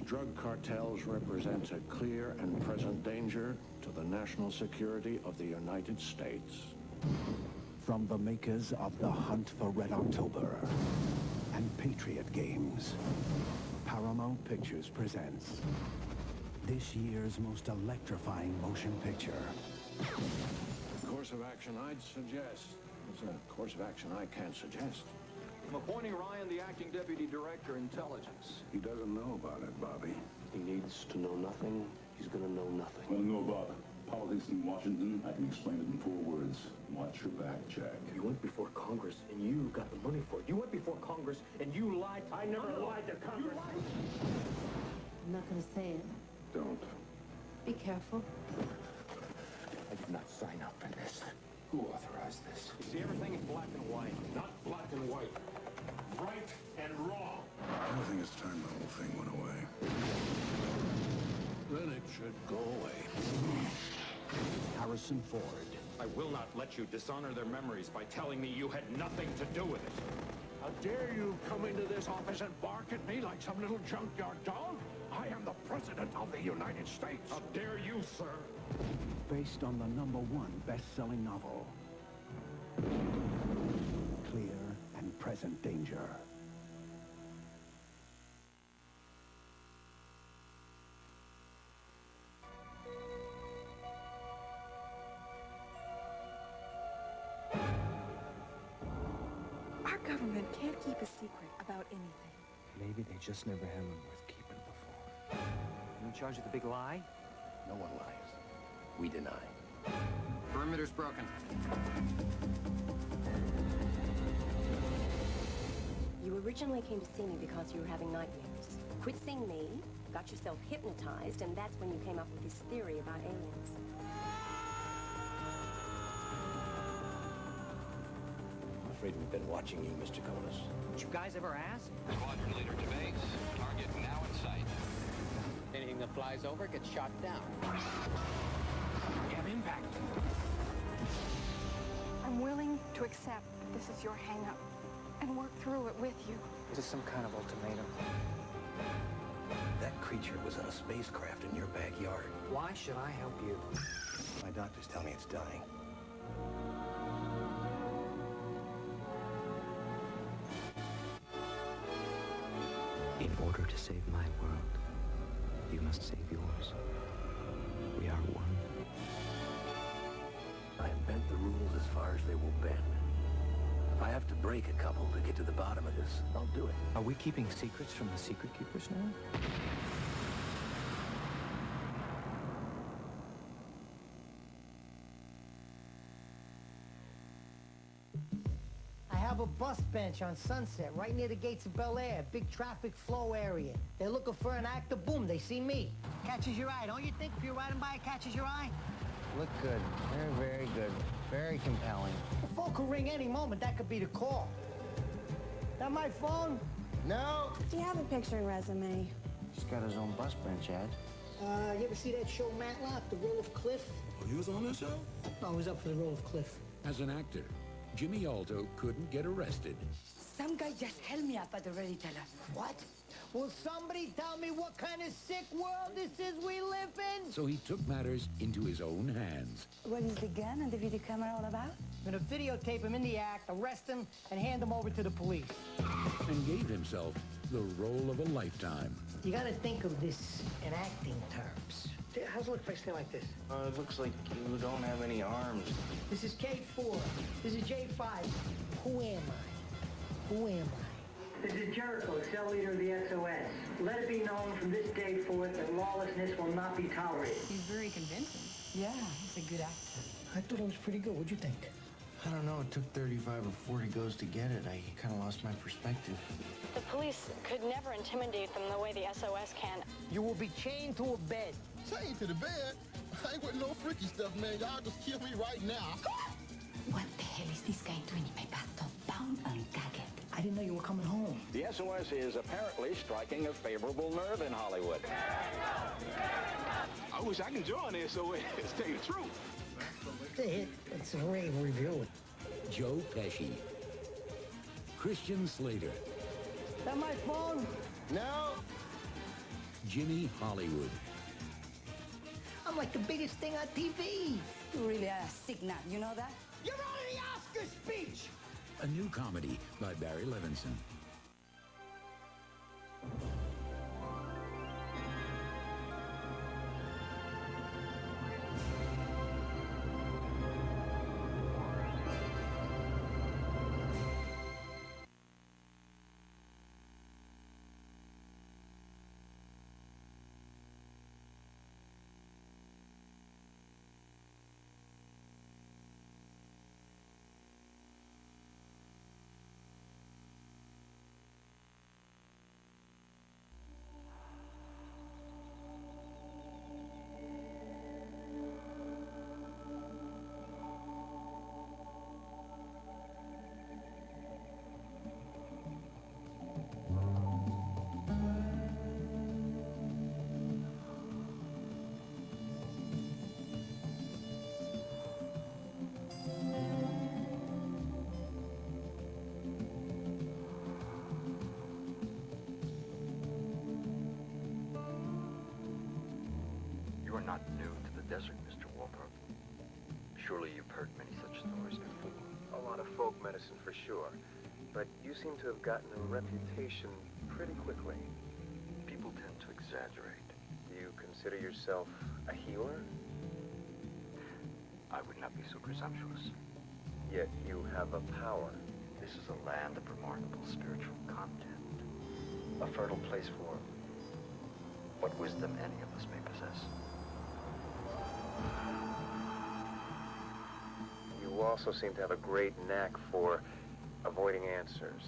drug cartels represent a clear and present danger to the national security of the United States. From the makers of The Hunt for Red October and Patriot Games, Paramount Pictures presents this year's most electrifying motion picture. The course of action I'd suggest is a course of action I can't suggest. I'm appointing Ryan the acting deputy director, intelligence. He doesn't know about it, Bobby. He needs to know nothing. He's gonna know nothing. Want to know about politics in Washington? I can explain it in 4 words. Watch your back, Jack. You went before Congress and you got the money for it. You went before Congress and you lied. I never lied to Congress. I'm not gonna say it. Don't. Be careful. I did not sign up for this. Who authorized this? You see everything in black and white. Not black and white. Right and wrong. I think it's time the whole thing went away. Then it should go away. Harrison Ford, I will not let you dishonor their memories by telling me you had nothing to do with it. How dare you come into this office and bark at me like some little junkyard dog? I am the President of the United States. How dare you, sir? based on the #1 best-selling novel, Clear and Present Danger. Our government can't keep a secret about anything. Maybe they just never had one worth keeping before. You in charge of the big lie? No one lies. We deny. Perimeter's broken. You originally came to see me because you were having nightmares. Quit seeing me, got yourself hypnotized, and that's when you came up with this theory about aliens. I'm afraid we've been watching you, Mr. Konis. Did you guys ever ask? Squadron leader to base. Target now in sight. Anything that flies over gets shot down. You have impact. I'm willing to accept that this is your hang-up and work through it with you. Is this some kind of ultimatum? That creature was on a spacecraft in your backyard. Why should I help you? My doctors tell me it's dying. In order to save my world, you must save yours. We are one. I have bent the rules as far as they will bend. If I have to break a couple to get to the bottom of this, I'll do it. Are we keeping secrets from the secret keepers now? I have a bus bench on Sunset, right near the gates of Bel Air, big traffic flow area. They're looking for an actor, boom, they see me. Catches your eye, don't you think? If you're riding by, it catches your eye? Look good. Very, very good. Very compelling. The phone could ring any moment, that could be the call. That my phone? No. Do you have a picture and resume? He's got his own bus bench, Ed. You ever see that show Matlock, The Role of Cliff? Oh, he was on that show? No, he was up for The Role of Cliff. As an actor, Jimmy Alto couldn't get arrested. Some guy just held me up at the ready teller. What? Will somebody tell me what kind of sick world this is we live in? So he took matters into his own hands. What is the gun and the video camera all about? I'm gonna videotape him in the act, arrest him, and hand him over to the police. And gave himself the role of a lifetime. You gotta think of this in acting terms. How's it look if I stand like this? It looks like you don't have any arms. This is K4. This is J5. Who am I? Who am I? This is Jericho, cell leader of the SOS. Let it be known from this day forth that lawlessness will not be tolerated. He's very convincing. Yeah, he's a good actor. I thought it was pretty good. What'd you think? I don't know. It took 35 or 40 goes to get it. I kind of lost my perspective. The police could never intimidate them the way the SOS can. You will be chained to a bed. Chained to the bed? I ain't with no freaky stuff, man. Y'all just kill me right now. What the hell is this guy doing in my bathtub? Bound and gagged. I didn't know you were coming home. The SOS is apparently striking a favorable nerve in Hollywood. I wish I could join the SOS. Tell you the truth. It's a rave review. Joe Pesci. Christian Slater. That my phone? No. Jimmy Hollywood. I'm like the biggest thing on TV. You really are a sick nut, you know that? You're on the Oscar speech! A new comedy by Barry Levinson. You are not new to the desert, Mr. Walbrook. Surely you've heard many such stories before. A lot of folk medicine for sure. But you seem to have gotten a reputation pretty quickly. People tend to exaggerate. Do you consider yourself a healer? I would not be so presumptuous. Yet you have a power. This is a land of remarkable spiritual content. A fertile place for what wisdom any of us may possess. You also seem to have a great knack for avoiding answers.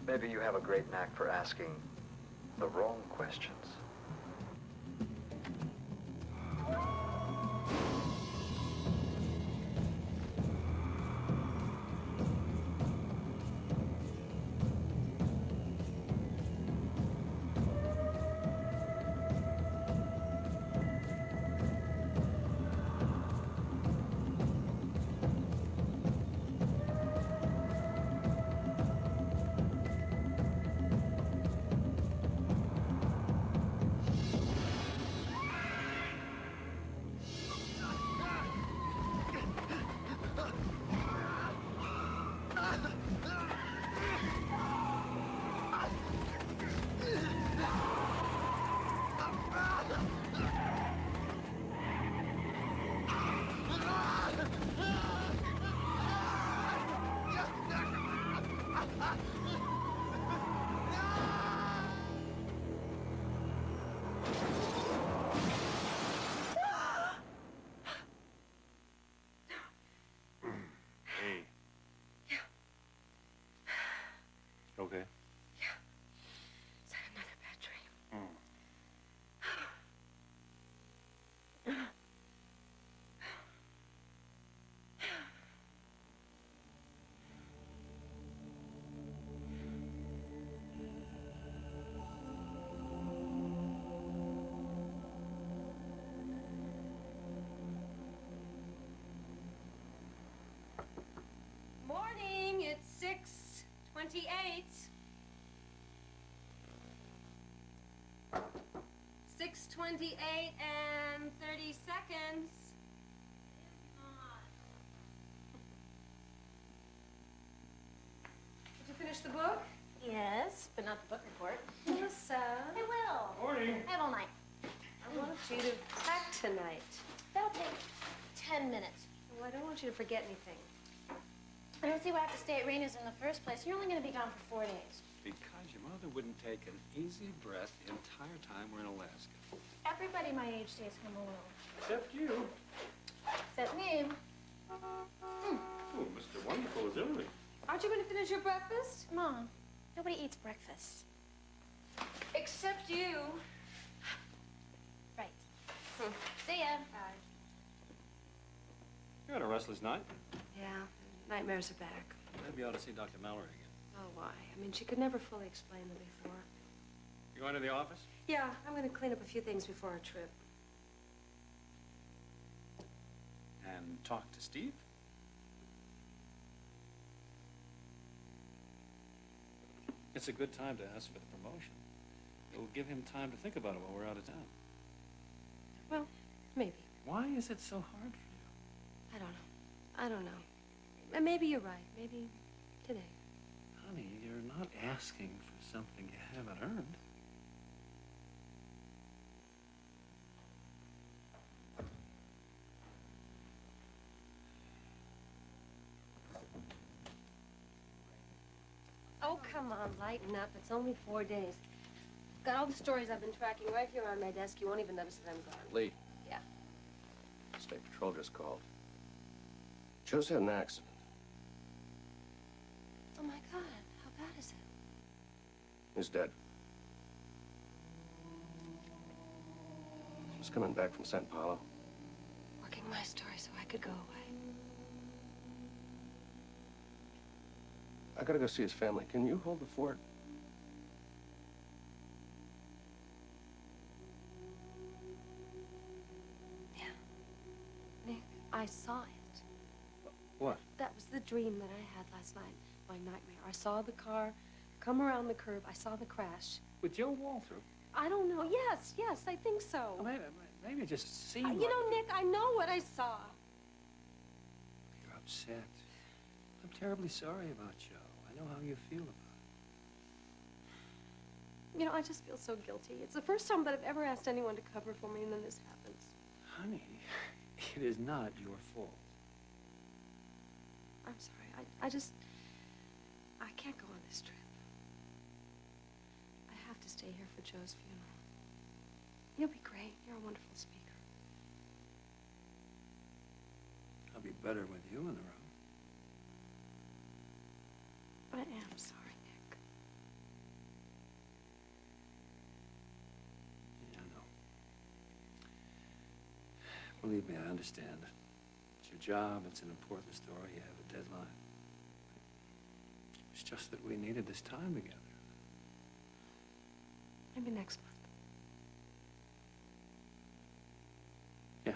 Maybe you have a great knack for asking the wrong questions. Okay. Yeah. Is that another bad dream? Morning, it's 6:28. 6:28 and 30 seconds. Did you finish the book? Yes, but not the book report. Melissa. I will. Morning. I have all night. I want you to pack tonight. That'll take 10 minutes. Well, I don't want you to forget anything. I don't see why I have to stay at Raina's in the first place. You're only going to be gone for 4 days. Because your mother wouldn't take an easy breath the entire time we're in Alaska. Everybody my age stays home alone. Except you. Except me. Oh, Mr. Wonderful is early. Aren't you going to finish your breakfast? Mom, nobody eats breakfast. Except you. Right. See ya. Bye. You had a restless night. Yeah, nightmares are back. Maybe you ought to see Dr. Mallory again. Oh, why? I mean, she could never fully explain them before. You going to the office? Yeah, I'm going to clean up a few things before our trip. And talk to Steve? It's a good time to ask for the promotion. It'll give him time to think about it while we're out of town. Well, maybe. Why is it so hard for you? I don't know. I don't know. Maybe you're right. Maybe today. Honey, you're not asking for something you haven't earned. Oh, come on, lighten up. It's only 4 days. Got all the stories I've been tracking right here on my desk. You won't even notice that I'm gone. Lee. Yeah. State Patrol just called. Joe's had an accident. Oh, my God. How bad is it? He's dead. He was coming back from San Paulo. Working my story so I could go away. I gotta go see his family. Can you hold the fort? Yeah. Nick, I saw it. What? That was the dream that I had last night. My nightmare. I saw the car come around the curve. I saw the crash. With Joe Walthrop? I don't know. Yes, I think so. Well, maybe it just seemed You know, Nick, I know what I saw. You're upset. I'm terribly sorry about Joe. I know how you feel about it. You know, I just feel so guilty. It's the first time that I've ever asked anyone to cover for me, and then this happens. Honey, it is not your fault. I'm sorry. I can't go on this trip. I have to stay here for Joe's funeral. You'll be great. You're a wonderful speaker. I'll be better with you in the room. I am sorry, Nick. Yeah, I know. Believe me, I understand. It's your job. It's an important story. You have a deadline. It's just that we needed this time together. Maybe next month. Yeah.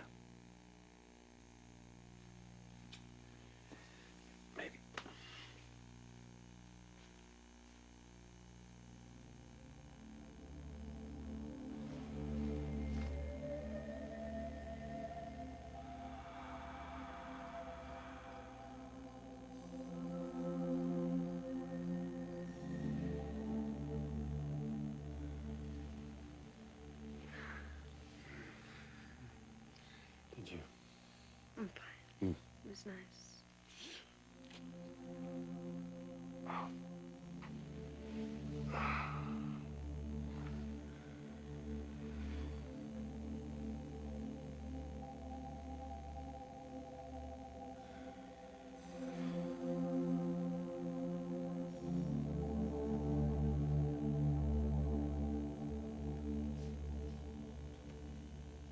Maybe. Did you? I'm fine. It was nice.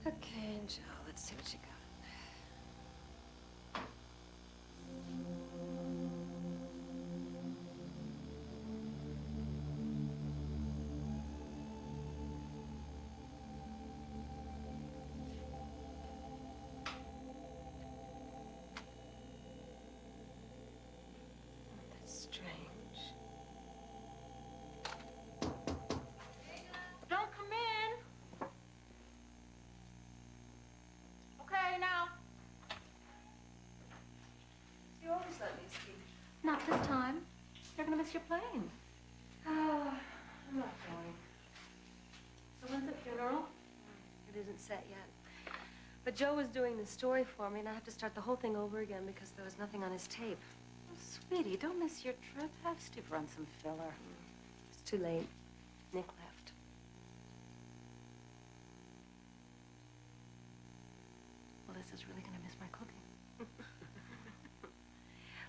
Okay, Joe, let's see what you got. That's strange. Don't come in. Okay, now. You always let me speak. Not this time. You're gonna miss your plane. Oh, I'm not going. So when's the funeral? It isn't set yet. But Joe was doing the story for me, and I have to start the whole thing over again because there was nothing on his tape. Oh, sweetie, don't miss your trip. Have Steve run some filler. It's too late. Nick left. Well, this is really going to miss my cooking.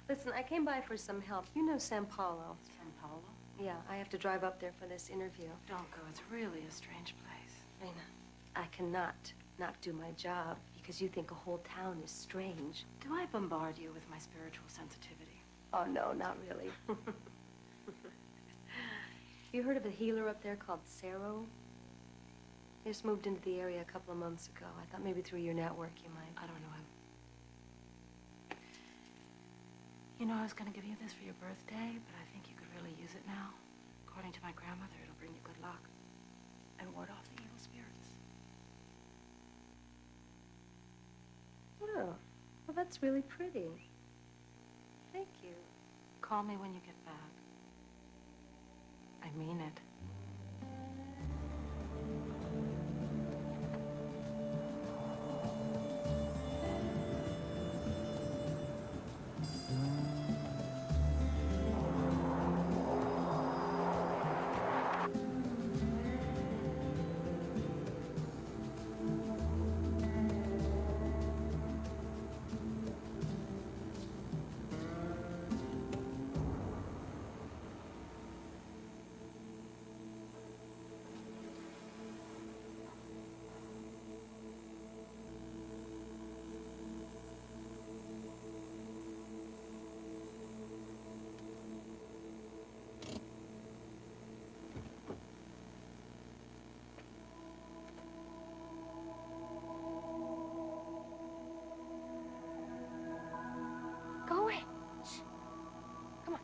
Listen, I came by for some help. You know San Paulo. San Paulo? Yeah, I have to drive up there for this interview. Don't go. It's really a strange place. Raina, I cannot not do my job because you think a whole town is strange. Do I bombard you with my spiritual sensitivity? Oh, no, not really. You heard of a healer up there called Cerro? He just moved into the area a couple of months ago. I thought maybe through your network you might. I don't know him. You know, I was going to give you this for your birthday, but I think you could really use it now. According to my grandmother, it'll bring you good luck. and ward off the evil spirits. Oh, well, that's really pretty. Thank you. Call me when you get back. I mean it. Go away. Shh. Come on.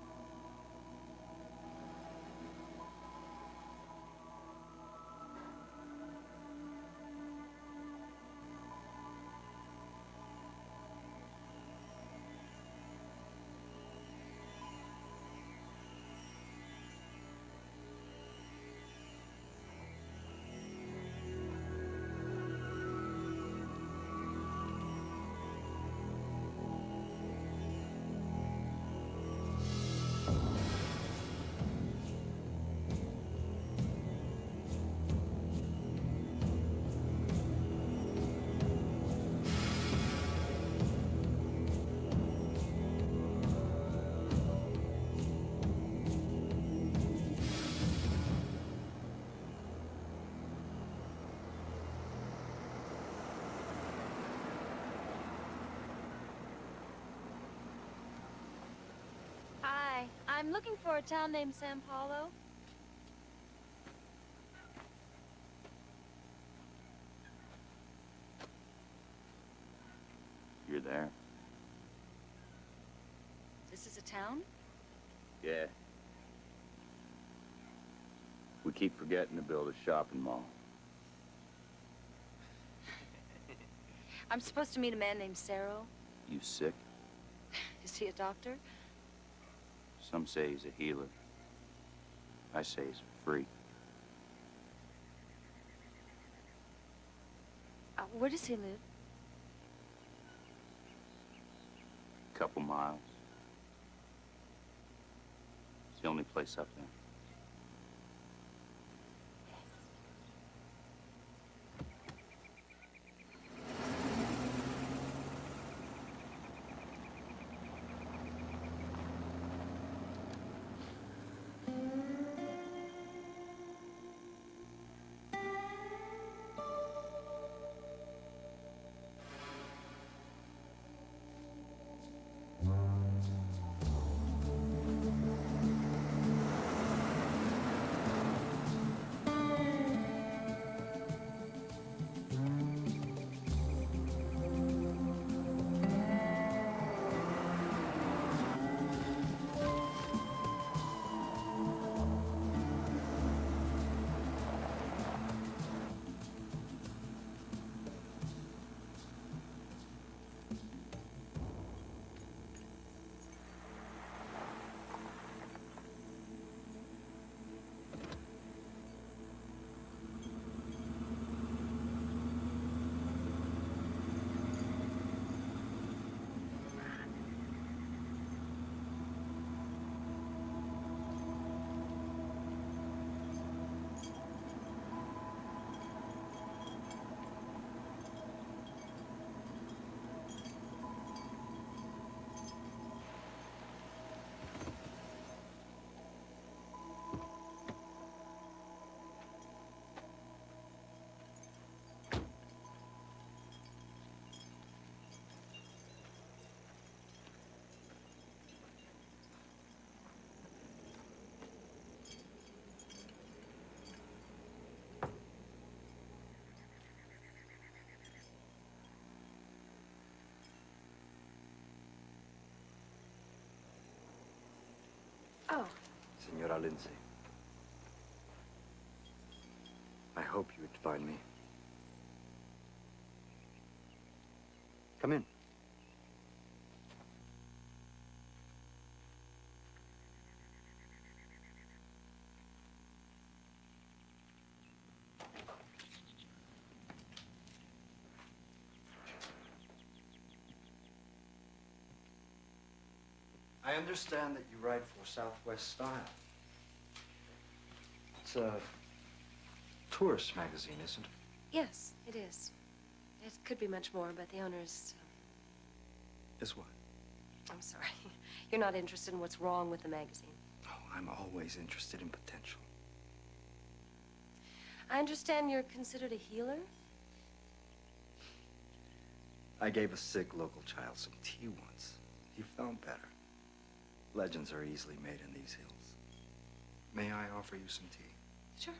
Hi, I'm looking for a town named San Paulo. You're there? This is a town? Yeah. We keep forgetting to build a shopping mall. I'm supposed to meet a man named Cero. You sick? Is he a doctor? Some say he's a healer. I say he's a freak. Where does he live? Couple miles. It's the only place up there. Oh. Senora Lindsay. I hope hoped you would find me. Come in. I understand that you write for Southwest Style. It's a tourist magazine, isn't it? Yes, it is. It could be much more, but the owner's... Is what? I'm sorry. You're not interested in what's wrong with the magazine. Oh, I'm always interested in potential. I understand you're considered a healer? I gave a sick local child some tea once. He felt better. Legends are easily made in these hills. May I offer you some tea? Sure.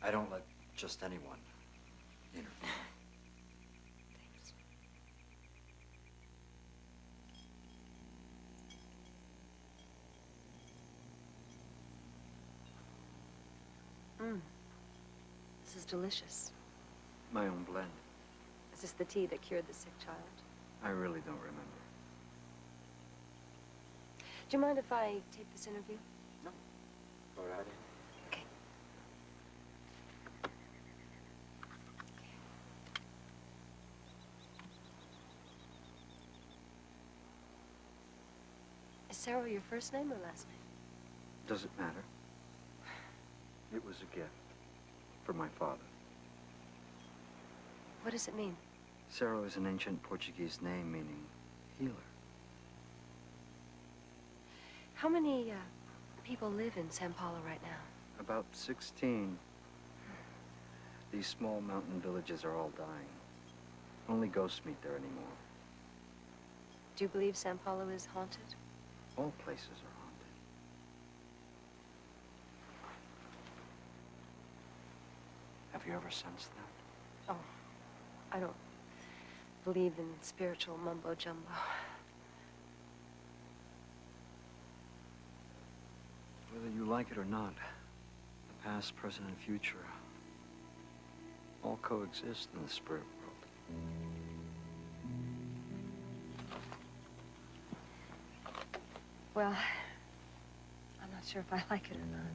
I don't let just anyone interview. Thanks. This is delicious. My own blend. Is this the tea that cured the sick child? I really don't remember. Do you mind if I tape this interview? No. Go right ahead. Okay. Is Sarah your first name or last name? Does it matter? It was a gift for my father. What does it mean? Cerro is an ancient Portuguese name meaning healer. How many people live in Sao Paulo right now? About 16. These small mountain villages are all dying. Only ghosts meet there anymore. Do you believe Sao Paulo is haunted? All places are haunted. Have you ever sensed that? Oh, I don't believe in spiritual mumbo-jumbo. Whether you like it or not, the past, present, and future all coexist in the spirit world. Well, I'm not sure if I like it or not.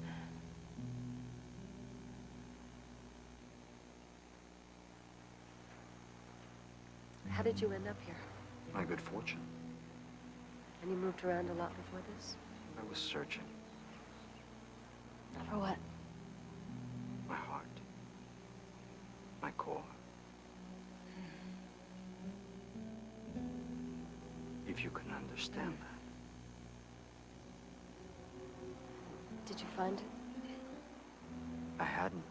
How did you end up here? My good fortune. And you moved around a lot before this? I was searching. For what? My heart. My core. If you can understand that. Did you find it? I hadn't.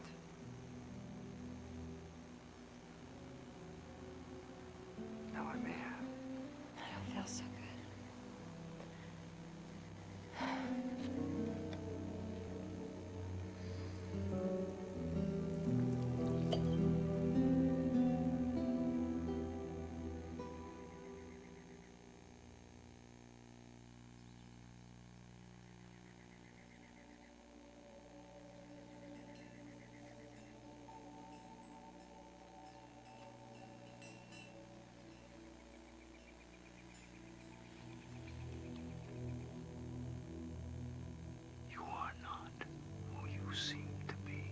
Now I may have. I don't feel so good. You are not who you seem to be.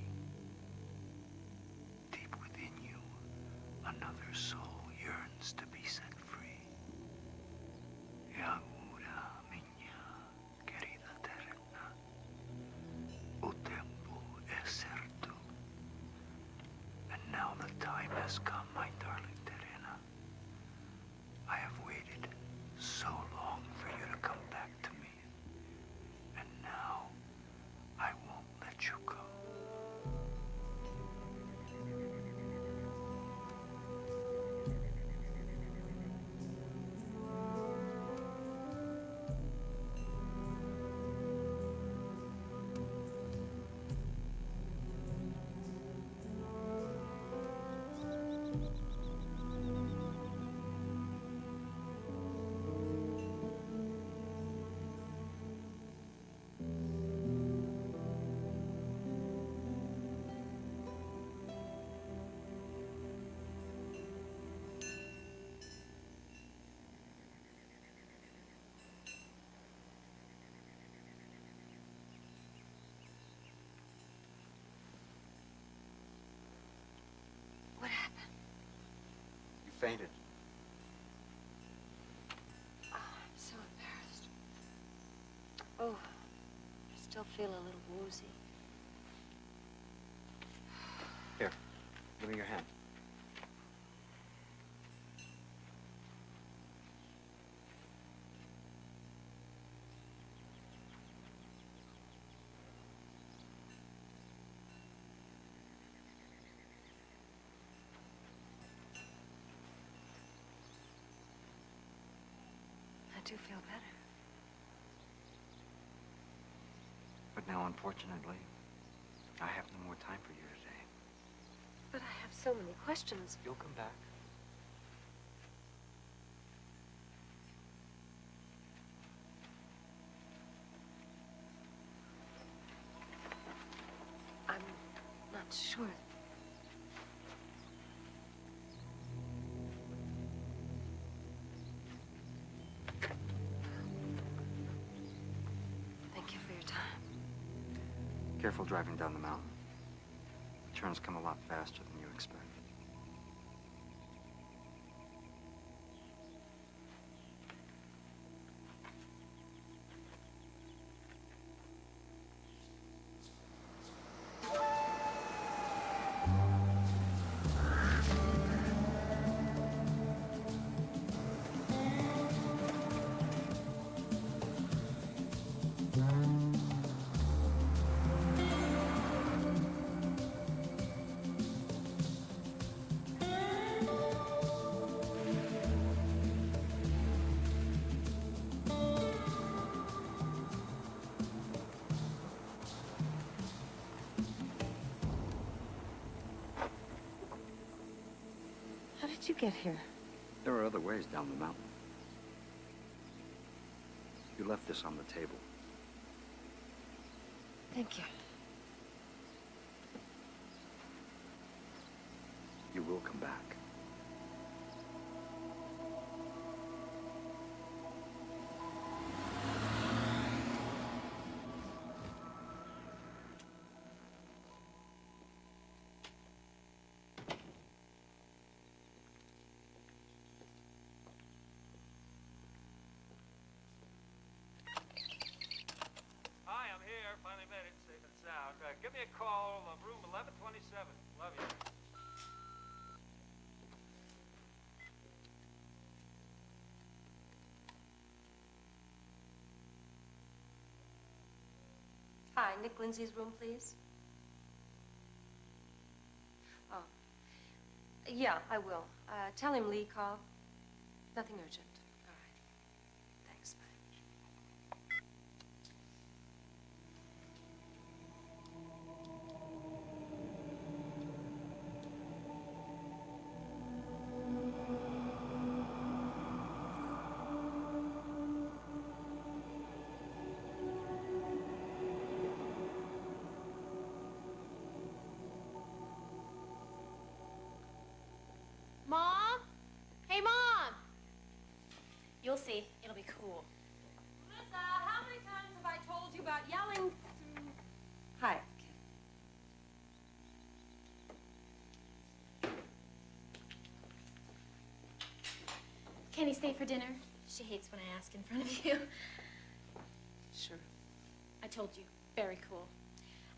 Deep within you, another soul yearns to be set free. E agora, minha querida terna, o tempo é certo. And now the time has come, my darling Terena. I have waited so long for you to come back to me. And now, I won't let you go. fainted. Oh, I'm so embarrassed. Oh, I still feel a little woozy. Here, give me your hand. I do feel better. But now, unfortunately, I have no more time for you today. But I have so many questions. You'll come back. I'm not sure. Thank you for your time. Careful driving down the mountain. The turns come a lot faster than you expect. How did you get here? There are other ways down the mountain. You left this on the table. Thank you. You will come back. Hi, I'm here. Finally made it, safe and sound. Give me a call, room 1127. Love you. Hi, Nick Lindsay's room, please. Oh. Yeah, I will. Tell him Lee called. Nothing urgent. All right. Thanks, bye. Mom? Hey, Mom! You'll see. It'll be cool. Melissa, how many times have I told you about yelling? Hi. Can he stay for dinner? She hates when I ask in front of you. Sure. I told you. Very cool.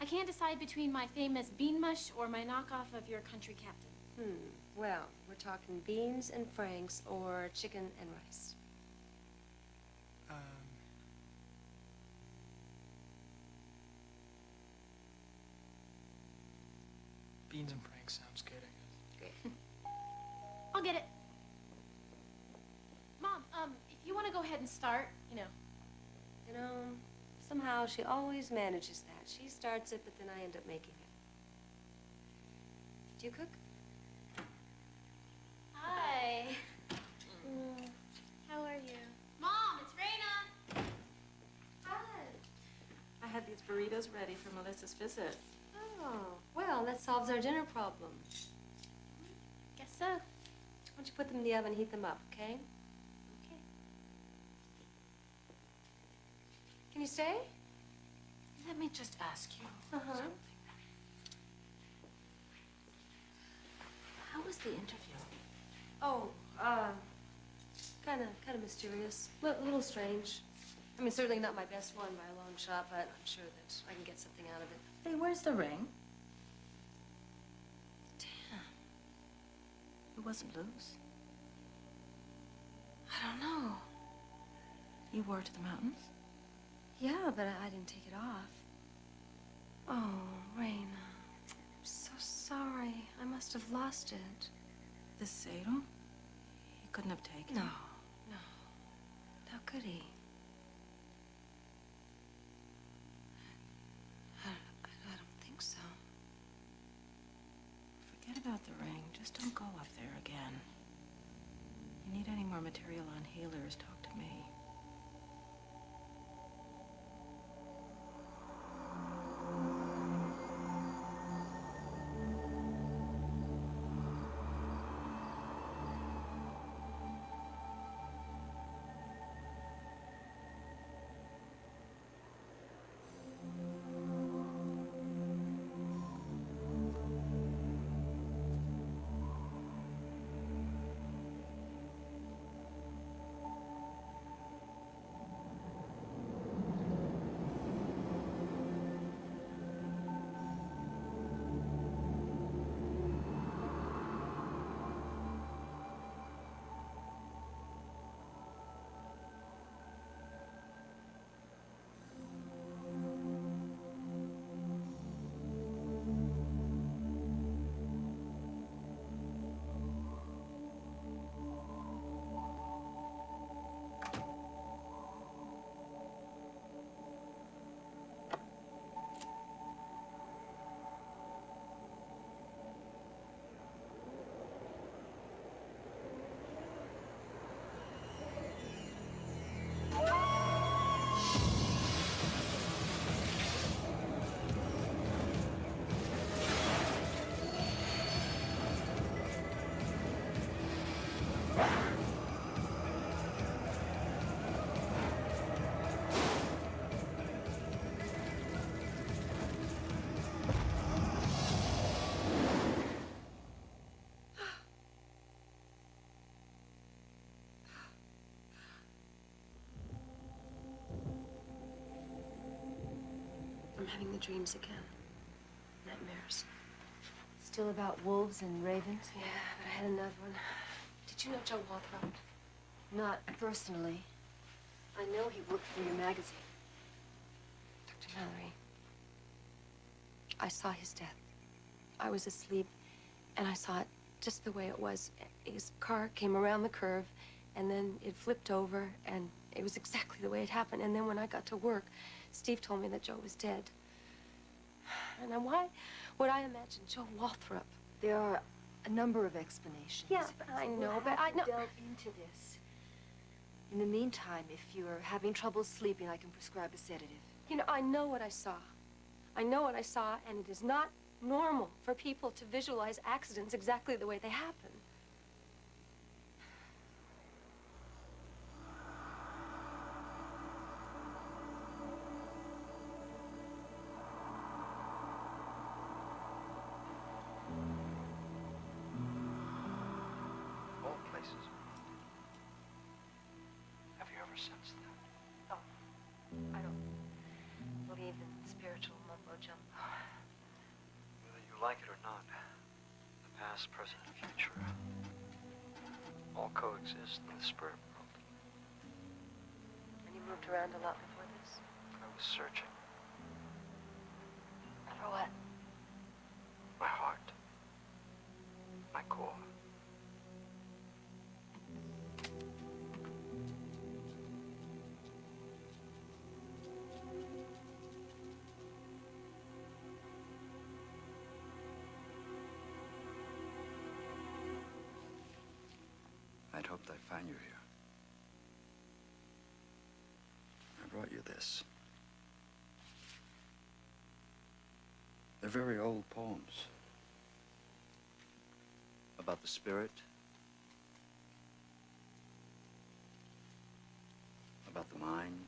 I can't decide between my famous bean mush or my knockoff of your country captain. Well, we're talking beans and franks or chicken and rice. Beans and franks sounds good, I guess. Great. I'll get it. Mom, if you want to go ahead and start, you know. You know, somehow she always manages that. She starts it, but then I end up making it. Do you cook? Hi. How are you? Mom, it's Raina. Hi. I had these burritos ready for Melissa's visit. Oh, well, that solves our dinner problem. Guess so. Why don't you put them in the oven and heat them up, okay? Okay. Can you stay? Let me just ask you Uh-huh. how was the interview? Oh, kind of mysterious. A little strange. I mean, certainly not my best one by a long shot, but I'm sure that I can get something out of it. Hey, where's the ring? Damn. It wasn't loose. I don't know. You wore it to the mountains? Yeah, but I didn't take it off. Oh, Raina. I'm so sorry. I must have lost it. The saddle? He couldn't have taken No, it. no. How could he? I don't think so. Forget about the ring. Just don't go up there again. You need any more material on healers, talk to me. I'm having the dreams again. Nightmares. Still about wolves and ravens? Yeah, but I had another one. Did you know Joe Walthrop? Not personally. I know he worked for your magazine. Dr. Mallory, I saw his death. I was asleep, and I saw it just the way it was. His car came around the curve, and then it flipped over, and it was exactly the way it happened. And then when I got to work, Steve told me that Joe was dead. And then why would I imagine Joe Walthrop? There are a number of explanations. Yeah, but I know, but I know. Delve into this. In the meantime, if you're having trouble sleeping, I can prescribe a sedative. You know, I know what I saw. I know what I saw, and it is not normal for people to visualize accidents exactly the way they happen. All places. Have you ever sensed that? Oh, I don't believe in spiritual mumbo-jumbo. Whether you like it or not, the past, present, and future all coexist in the spirit world. And you moved around a lot before this? I was searching. For what? My heart. My core. I'd hoped I'd find you here. I brought you this. They're very old poems. About the spirit. About the mind.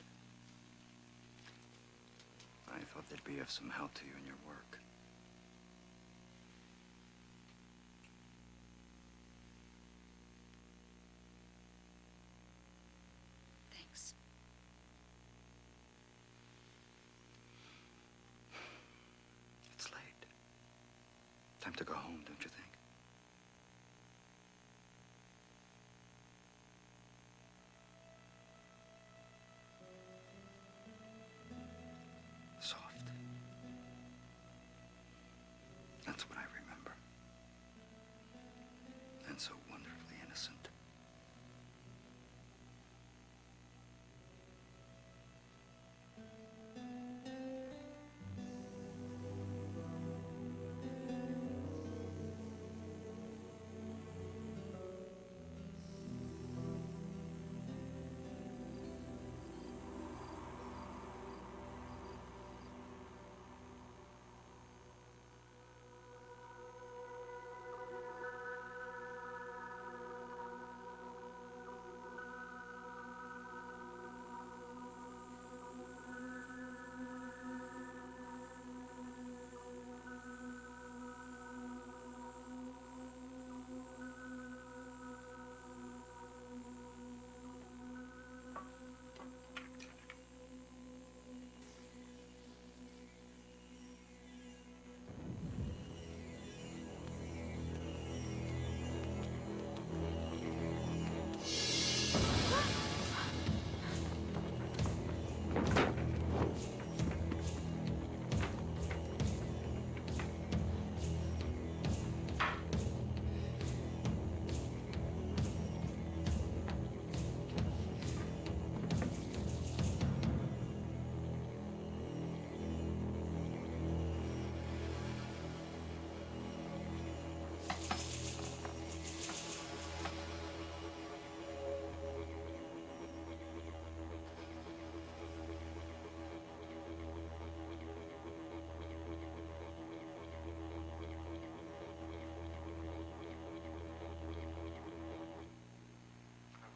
I thought they'd be of some help to you in your work. to go home, don't you think? Soft. That's what I remember. And so wonderfully innocent.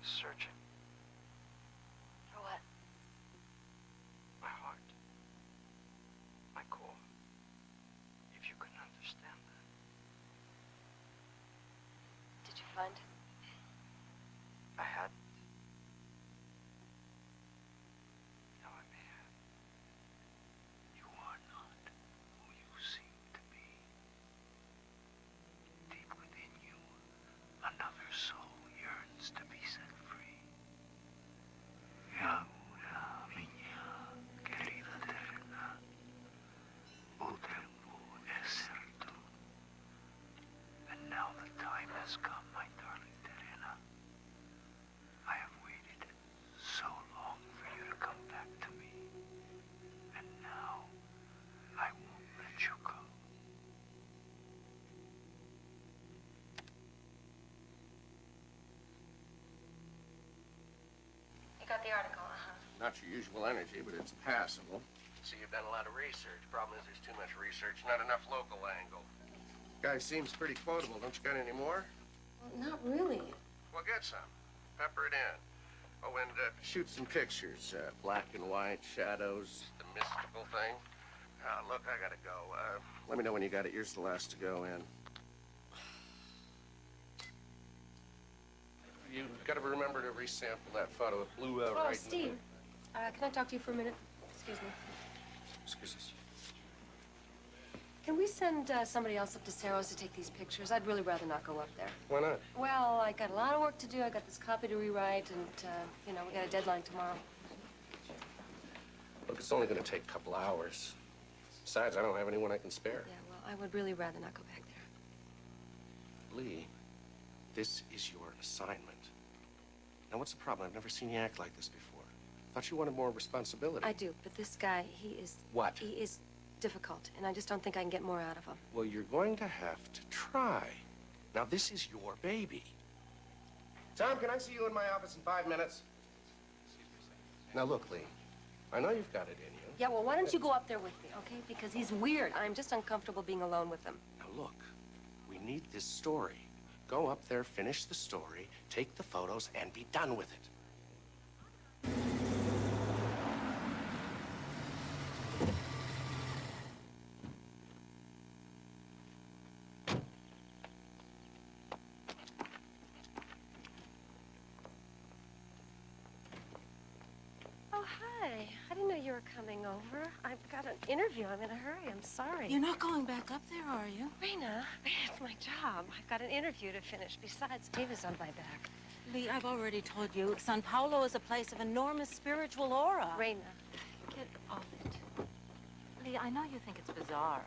Searching. For what? My heart. My core. If you can understand that. Did you find it? I had. Now I may have. You are not who you seem to be. Deep within you, another soul yearns to be set free. Ahora, niña, querida eterna, o tempo es cierto. And now the time has come, my darling Terena. I have waited so long for you to come back to me. And now, I won't let you go. You got the article, Not your usual energy, but it's passable. See, you've done a lot of research. Problem is there's too much research, not enough local angle. Guy seems pretty quotable. Don't you got any more? Well, not really. Well, get some. Pepper it in. Oh, and shoot some pictures. Black and white, shadows, the mystical thing. Look, I gotta go. Let me know when you got it. Yours the last to go in. You gotta remember to resample that photo. It blew out right Steve, can I talk to you for a minute? Excuse me. Excuse us. Can we send somebody else up to Cerro's to take these pictures? I'd really rather not go up there. Why not? Well, I got a lot of work to do. I got this copy to rewrite, and, you know, we got a deadline tomorrow. Look, it's only gonna take a couple hours. Besides, I don't have anyone I can spare. Yeah, well, I would really rather not go back there. Lee, this is your assignment. Now, what's the problem? I've never seen you act like this before. Thought you wanted more responsibility. I do, but this guy, he is... What? He is difficult, and I just don't think I can get more out of him. Well, you're going to have to try. Now, this is your baby. Tom, can I see you in my office in 5 minutes? Now, look, Lee, I know you've got it in you. Yeah, well, why don't you go up there with me, okay? Because he's weird. I'm just uncomfortable being alone with him. Now, look, we need this story. Go up there, finish the story, take the photos, and be done with it. you were coming over. I've got an interview. I'm in a hurry. I'm sorry. You're not going back up there, are you? Raina, it's my job. I've got an interview to finish. Besides, David's on my back. Lee, I've already told you, San Paulo is a place of enormous spiritual aura. Raina, get off it. Lee, I know you think it's bizarre,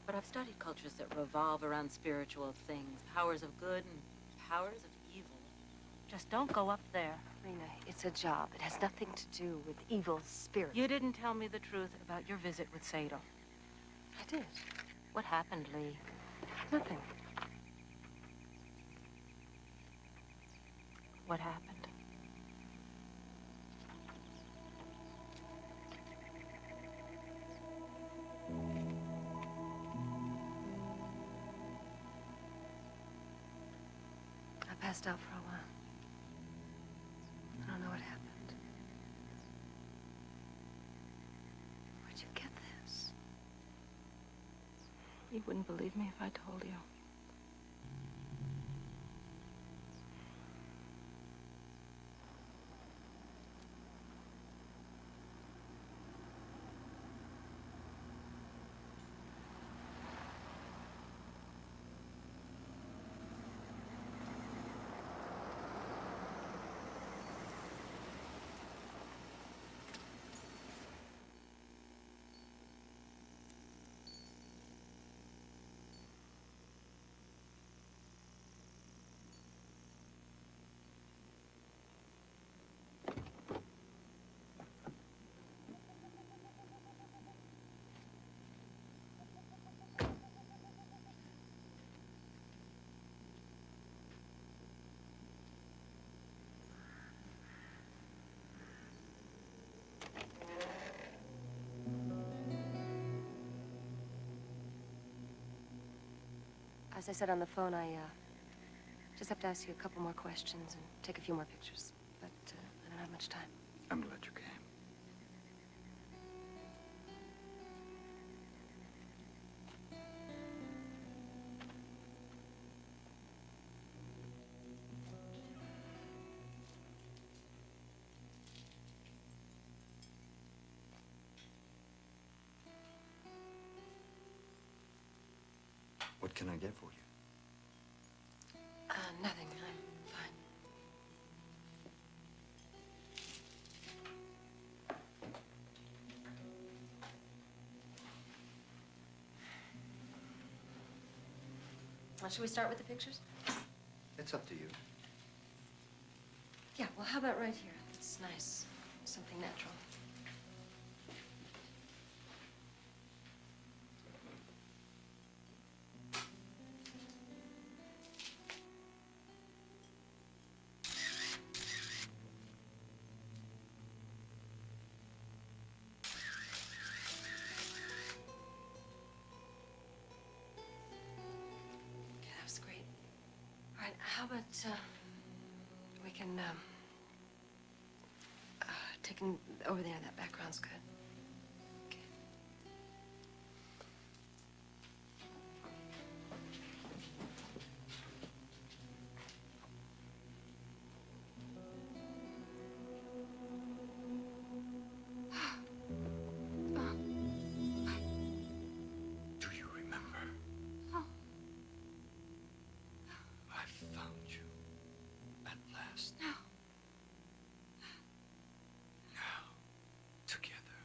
but I've studied cultures that revolve around spiritual things, powers of good and powers of evil. Just don't go up there. Raina, it's a job. It has nothing to do with evil spirits. You didn't tell me the truth about your visit with Sato. I did. What happened, Lee? Nothing. What happened? I passed out for a while. I don't know what happened. Where'd you get this? You wouldn't believe me if I told you. As I said on the phone, I just have to ask you a couple more questions and take a few more pictures. But I don't have much time. I'm glad you came. What can I get for you? Nothing. I'm fine. Well, should we start with the pictures? It's up to you. Yeah, well, how about right here? It's nice. Something natural. How about, we can, take him over there. That background's good. Okay. Do you remember? Oh. I found you at last. No. Now, together,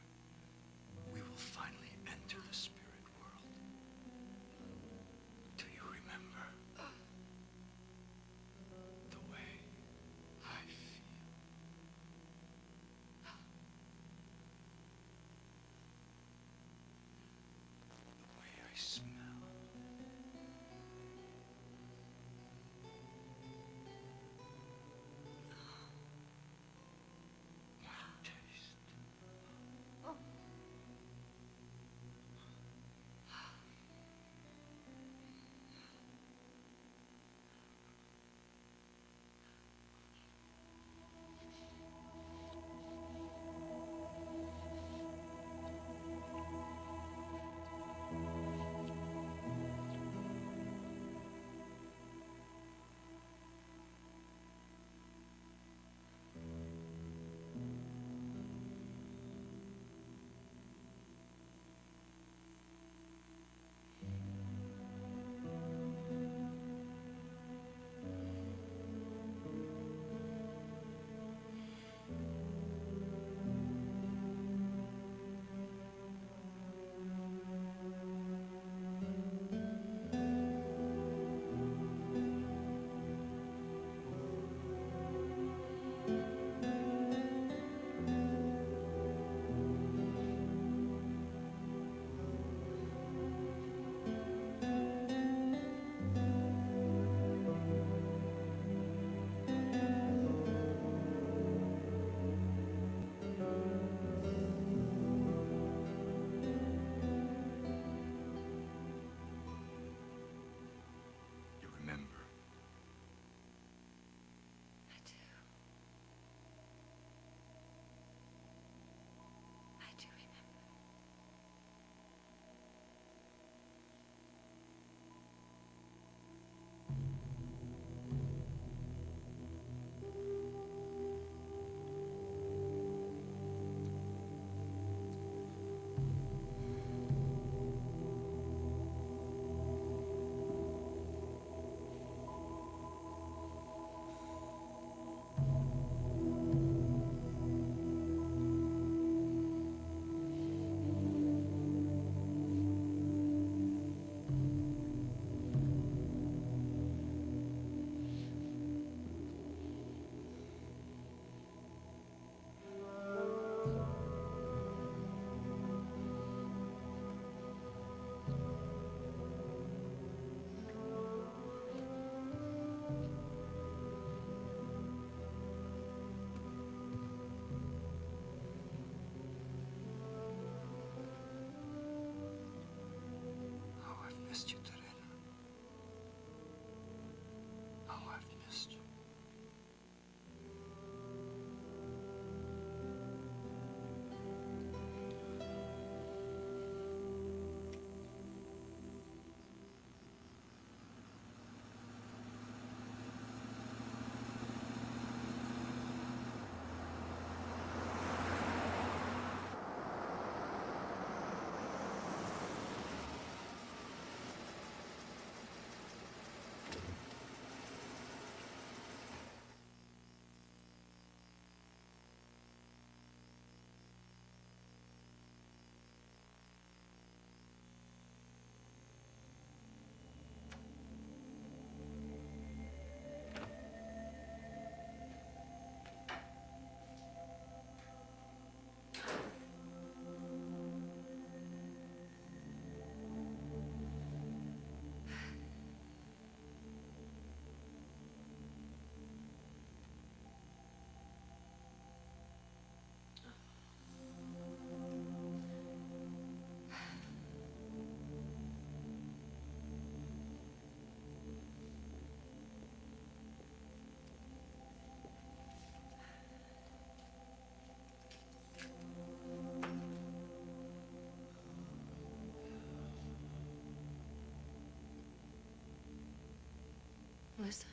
Melissa?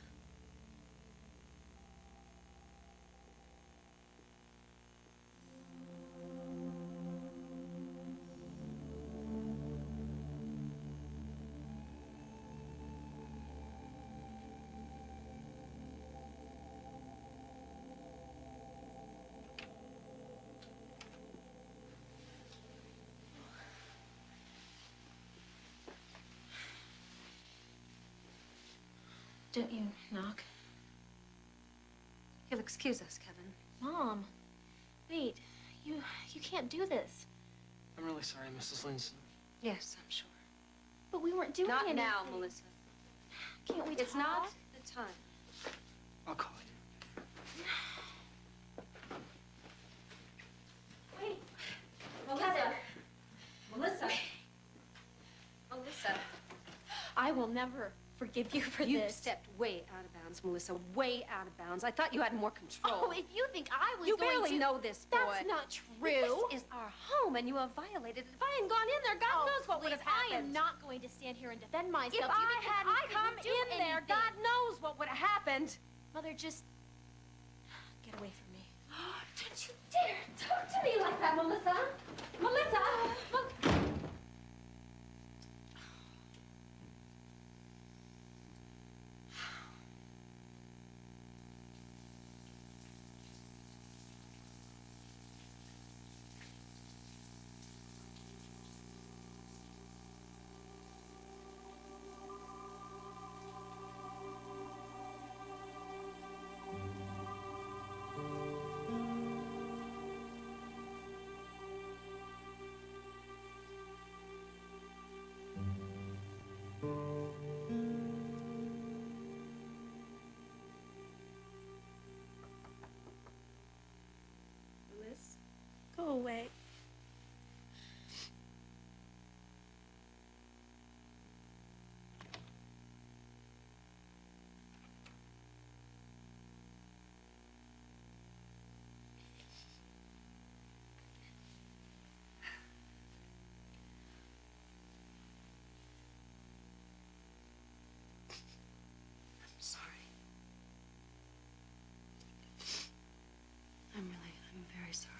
Don't you knock? You'll excuse us, Kevin. Mom, wait. You can't do this. I'm really sorry, Mrs. Lindsay. Yes, I'm sure. But we weren't doing Not anything. now, Melissa. Can't we It's talk? not the time. I'll call you. Wait. Melissa. Melissa. Melissa. I will never forgive you for You this. stepped way out of bounds, Melissa. Way out of bounds. I thought you had more control. Oh, if you think I was You going barely to... know this boy. That's not true. This is our home, and you have violated it. If I hadn't gone in there, God knows what would have happened. I am not going to stand here and defend myself. If Do you I think hadn't I come didn't do in there, anything? God knows what would have happened. Mother, just get away from me. Don't you dare talk to me like that, Melissa. Melissa. Go away. I'm sorry. I'm very sorry.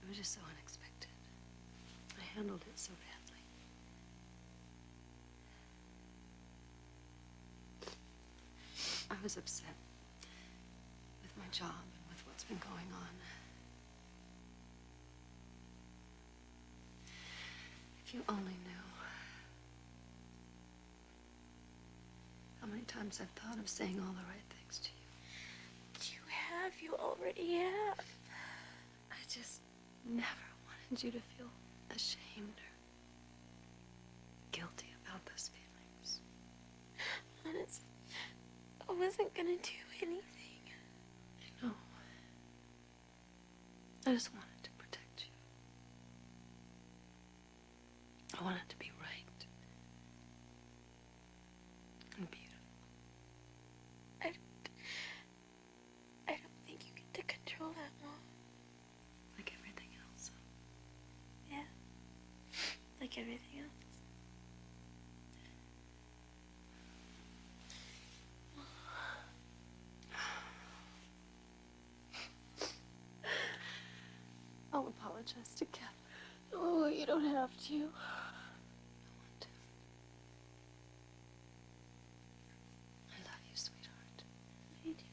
It was just so unexpected. I handled it so badly. I was upset with my job and with what's been going on. If you only knew how many times I've thought of saying all the right things to you. You already have. I just never wanted you to feel ashamed or guilty about those feelings. Honest, I wasn't gonna do anything. I know. I just wanted to protect you. I wanted to be right and beautiful. I don't think you get to control that, Mom. Like everything else. Yeah. Like everything else. I'll apologize to Kevin. Oh, you don't have to. I want to. I love you, sweetheart. I do.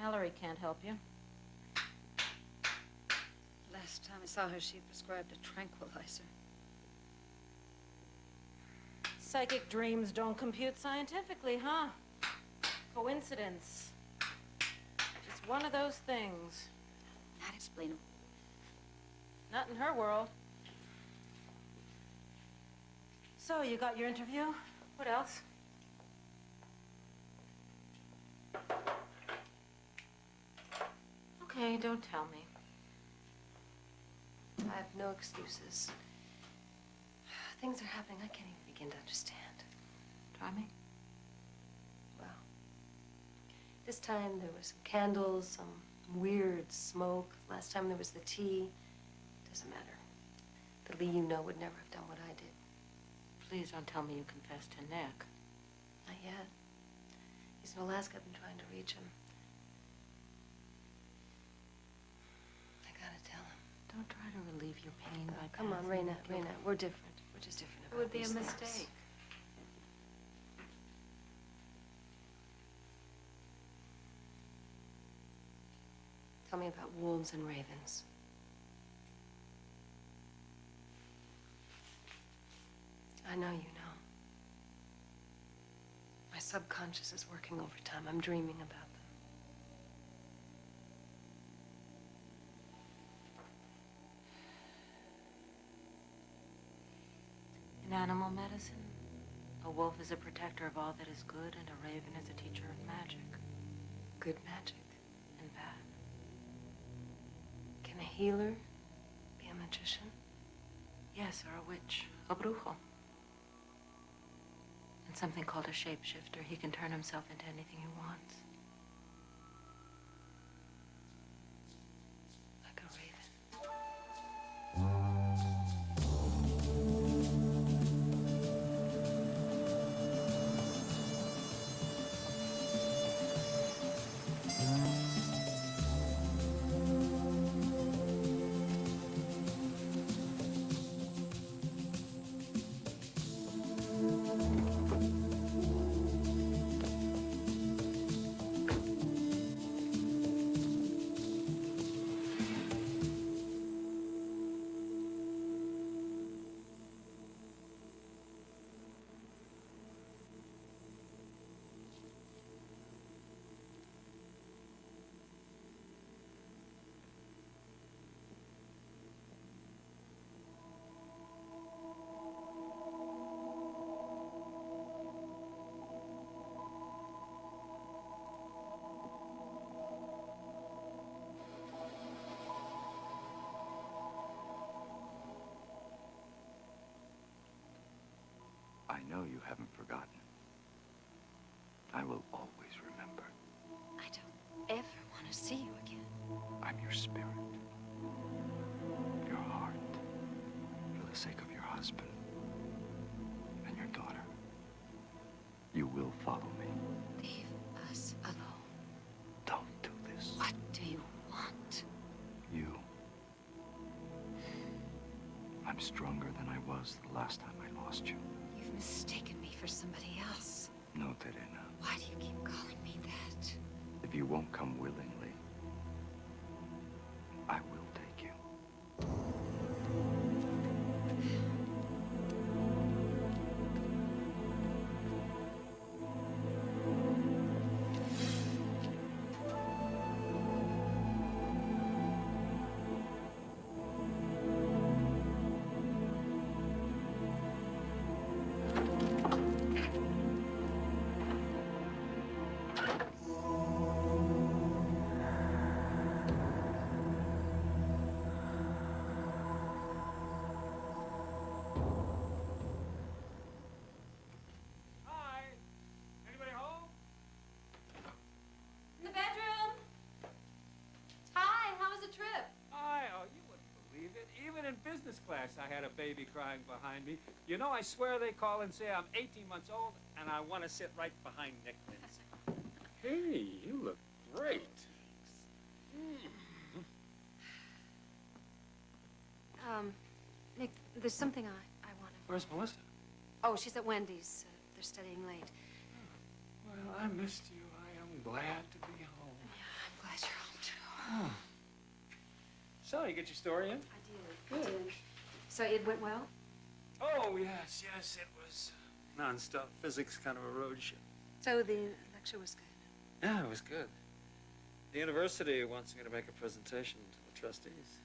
Mallory can't help you. Last time I saw her, she prescribed a tranquilizer. Psychic dreams don't compute scientifically, huh? Coincidence. Just one of those things. That explainable. Not in her world. So, you got your interview? What else? Okay, don't tell me. I have no excuses. Things are happening I can't even begin to understand. Try me. Well, this time there were some candles, some weird smoke. Last time there was the tea. Doesn't matter. The Lee you know would never have done what I did. Please don't tell me you confessed to Nick. Not yet. He's in Alaska. I've been trying to reach him. I gotta tell him. Don't try to relieve your pain by Come on, passing Raina, the guilt. Raina. We're different. We're just different It about would be a these things. mistake. Tell me about wolves and ravens. I know you know. My subconscious is working overtime. I'm dreaming about them. In animal medicine, a wolf is a protector of all that is good, and a raven is a teacher of magic. Good magic. And bad. Can a healer be a magician? Yes, or a witch. A bruxo. And something called a shapeshifter. He can turn himself into anything he wants. Like a raven. I know you haven't forgotten. I will always remember. I don't ever want to see you again. I'm your spirit. Your heart. For the sake of your husband. And your daughter. You will follow me. Leave us alone. Don't do this. What do you want? You. I'm stronger than I was the last time I lost you. You've mistaken me for somebody else. No, Terena. Why do you keep calling me that? If you won't come willingly, I will take you. Hi. Anybody home? In the bedroom. Hi, how was the trip? Hi. Oh, you wouldn't believe it. Even in business class, I had a baby crying behind me. You know, I swear they call and say I'm 18 months old, and I want to sit right behind Nick Lindsay. Hey, you look great. Nick, there's something I want to... Where's Melissa? Oh, she's at Wendy's. They're studying late. Well, I missed you. I am glad to be home. Yeah, I'm Oh. So, you get your story in? I did. So it went well? Oh, yes, it was non-stop physics, kind of a roadshow. So the lecture was good? Yeah, it was good. The university wants me to make a presentation to the trustees.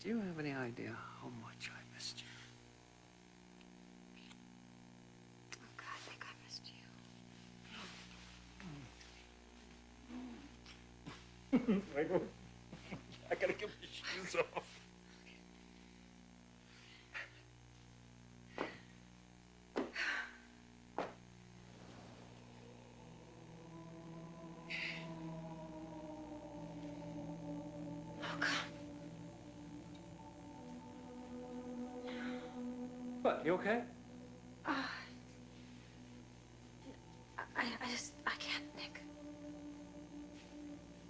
Do you have any idea how much I missed you? Oh, God, I think I missed you. Wait, I gotta get my shoes off. What, you okay? I can't, Nick.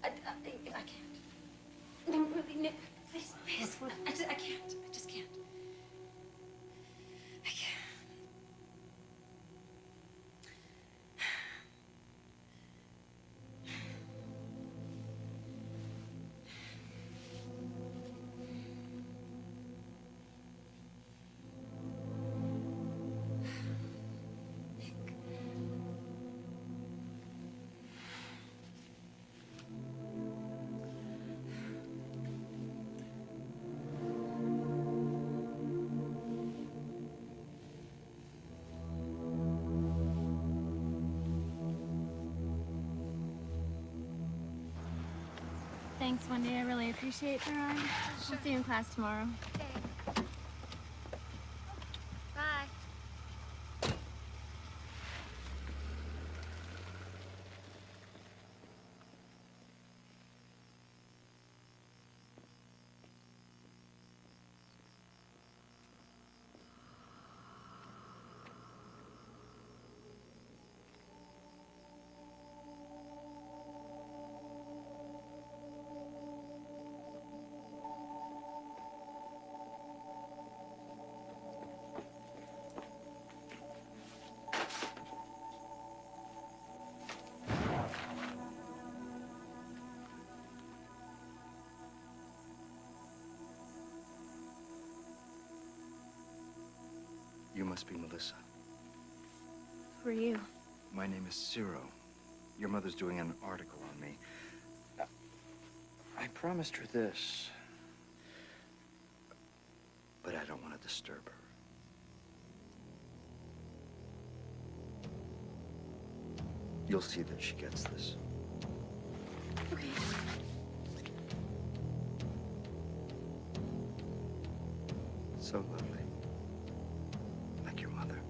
I can't. No, really, Nick, please, I can't. I just can't. I can't. Thanks, Wendy. I really appreciate the ride. I'll see you in class tomorrow. Okay. Bye. You must be Melissa. Who are you? My name is Ciro. Your mother's doing an article on me. I promised her this, but I don't want to disturb her. You'll see that she gets this. Okay. So lovely. Like your mother.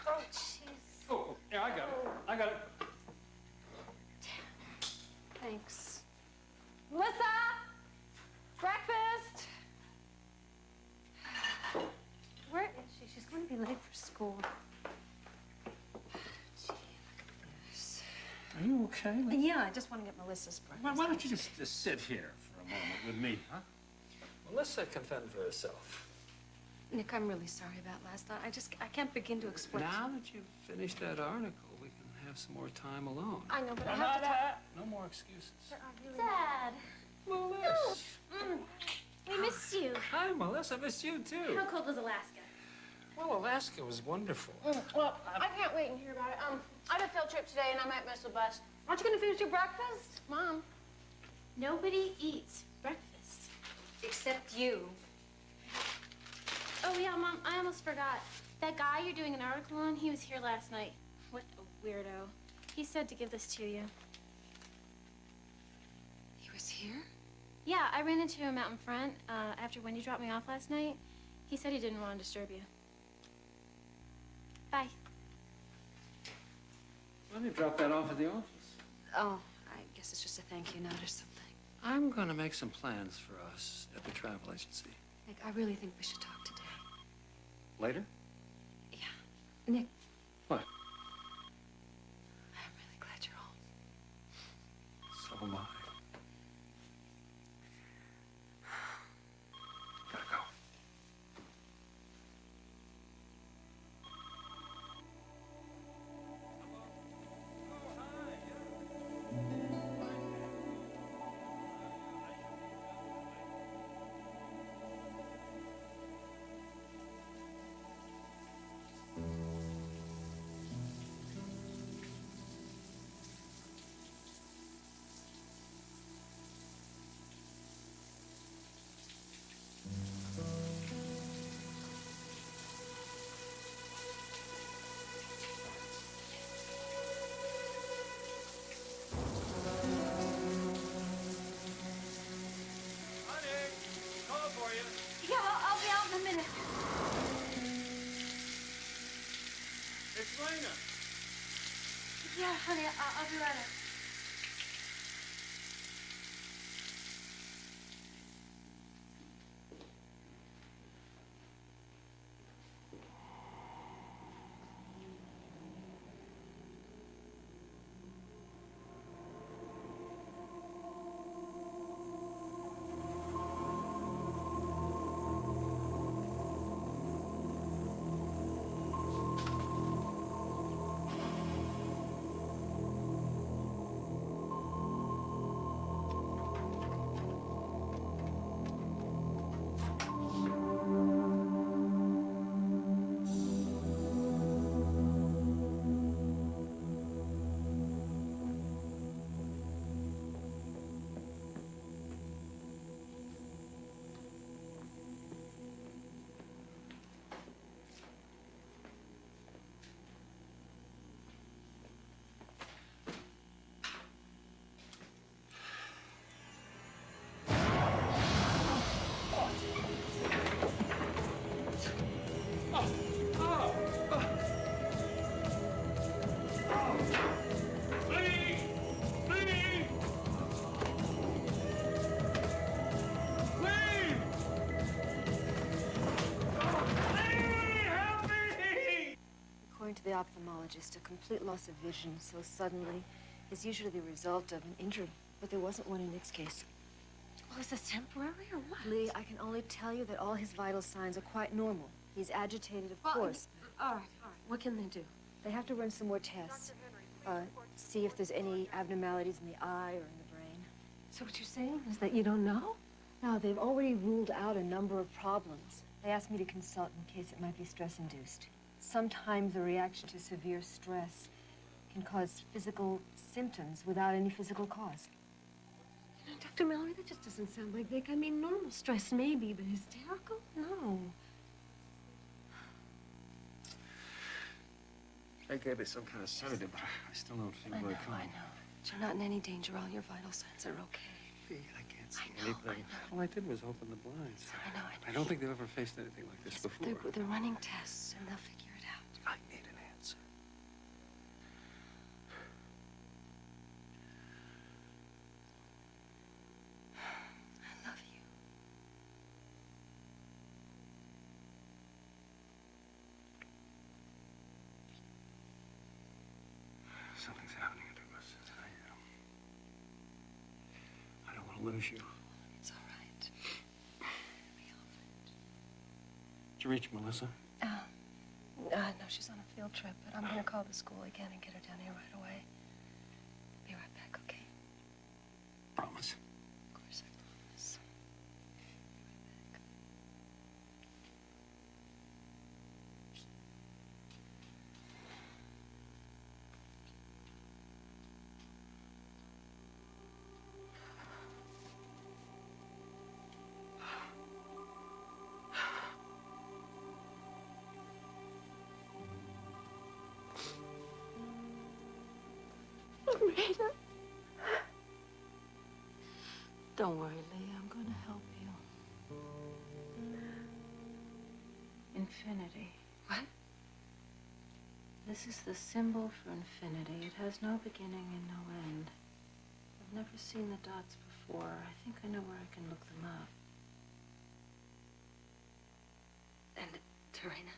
Oh, jeez. Oh, yeah, I got it. I got it. Thanks. Melissa! Breakfast! Where is she? She's going to be late for school. Gee, look at this. Are you okay? Yeah, I just want to get Melissa's breakfast. Why don't you just sit here for a moment with me, huh? Melissa can fend for herself. Nick, I'm really sorry about last night. I can't begin to explain. Now that you've finished that article, we can have some more time alone. I know, but I have to talk. No more excuses. Dad. Melissa. We missed you. Hi, Melissa. I missed you, too. How cold was Alaska? Well, Alaska was wonderful. Well, I can't wait and hear about it. I have a field trip today, and I might miss the bus. Aren't you going to finish your breakfast? Mom. Nobody eats breakfast. Except you. Oh, yeah, Mom, I almost forgot. That guy you're doing an article on, he was here last night. What a weirdo. He said to give this to you. He was here? Yeah, I ran into him out in front after Wendy dropped me off last night. He said he didn't want to disturb you. Bye. Why don't you drop that off at the office? Oh, I guess it's just a thank you note or something. I'm going to make some plans for us at the travel agency. Nick, I really think we should talk today. Later? Nick. What? I'm really glad you're home. So am I. Gotta go. Yeah, I'll be out in a minute. It's Lena. Yeah, honey, I'll be right out. According to the ophthalmologist, a complete loss of vision so suddenly is usually the result of an injury. But there wasn't one in Nick's case. Well, is this temporary or what? Lee, I can only tell you that all his vital signs are quite normal. He's agitated, of course. All right. What can they do? They have to run some more tests. See if there's any abnormalities in the eye or in the brain. So what you're saying is that you don't know? No, they've already ruled out a number of problems. They asked me to consult in case it might be stress-induced. Sometimes a reaction to severe stress can cause physical symptoms without any physical cause. Dr. Mallory, that just doesn't sound like Nick. I mean, normal stress maybe, but hysterical? No. I gave it some kind of sedative, but I still don't feel very calm. I know. But you're not in any danger. All your vital signs are okay. I can't see anything. All I did was open the blinds. I know. I don't think they've ever faced anything like this before. They're running tests, and they'll figure it out. I need an answer. I love you. Something's happening to us. I don't want to lose you. It's all right. Did you reach Melissa? No, she's on a field trip, but I'm going to call the school again and get her down here right away. Be right back, okay? Promise. Of course, I promise. Rita. Don't worry, Lee. I'm going to help you. Infinity. What? This is the symbol for infinity. It has no beginning and no end. I've never seen the dots before. I think I know where I can look them up. And Terena?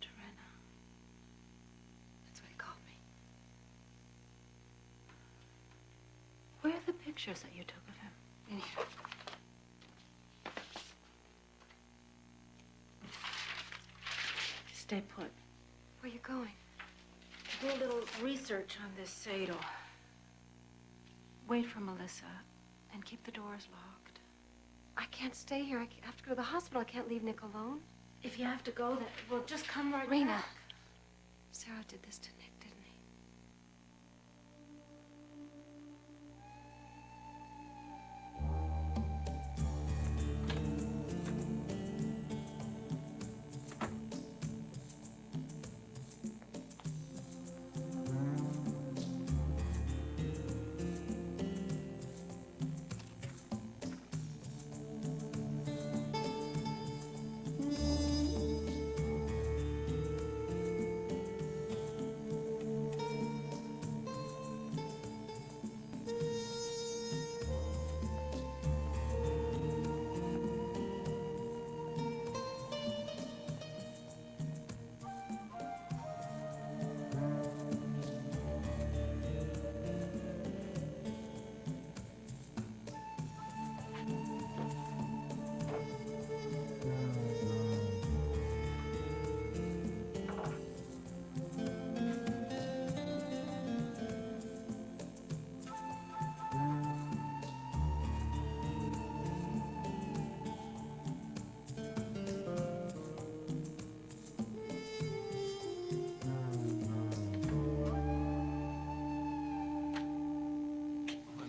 Terena. pictures that you took of him. In here. Stay put. Where are you going? Do a little research on this Sado. Wait for Melissa and keep the doors locked. I can't stay here. I have to go to the hospital. I can't leave Nick alone. If you have to go, then well, just come right Rena. back. Sarah did this to Nick, didn't he?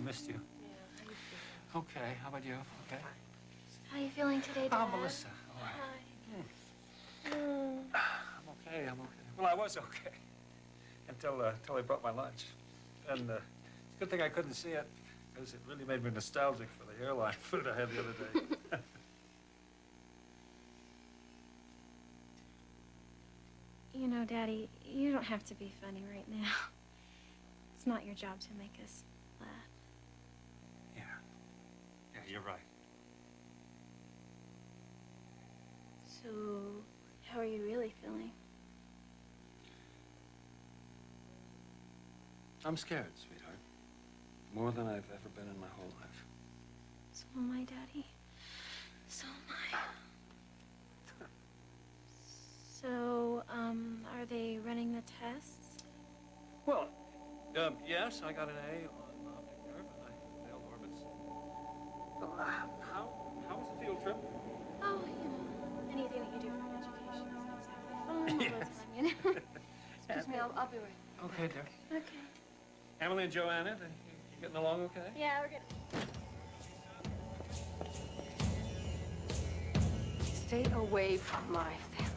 Missed you. Okay, how about you? Okay. How are you feeling today, Dad? Oh, Melissa. All right. I'm okay. I'm okay. Well, I was okay until I brought my lunch, and it's a good thing I couldn't see it because it really made me nostalgic for the airline food I had the other day. You know, Daddy, you don't have to be funny right now. It's not your job to make us laugh. Yeah, you're right. So, how are you really feeling? I'm scared, sweetheart. More than I've ever been in my whole life. So am I, Daddy. So am I. So, are they running the tests? Well, yes, I got an A on optic nerve and I failed orbits. How was the field trip? Oh, you know, anything that you do for education is exactly fun. Yes. You know? Excuse me, I'll be right. Okay, dear. Okay. Emily and Joanna, you getting along okay? Yeah, we're good. Stay away from my family.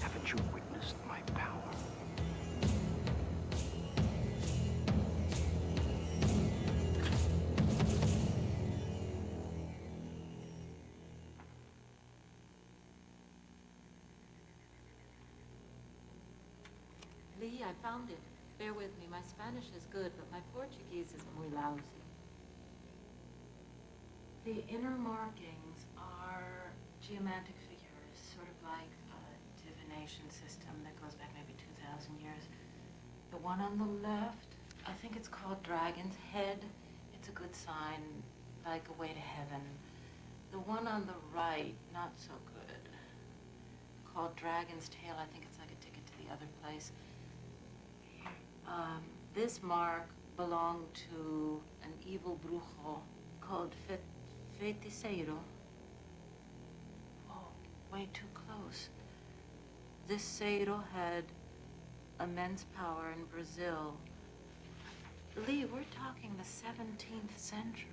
Haven't you witnessed my power? Lee, I found it. Bear with me. My Spanish is good, but my Portuguese is muy lousy. The inner markings are geomantic figures, sort of like a divination system that goes back maybe 2,000 years. The one on the left, I think it's called Dragon's Head. It's a good sign, like a way to heaven. The one on the right, not so good. Called Dragon's Tail, I think it's like a ticket to the other place. This mark belonged to an evil bruxo called feiticeiro. Oh, way too close. This Sado had immense power in Brazil. Lee, we're talking the 17th century.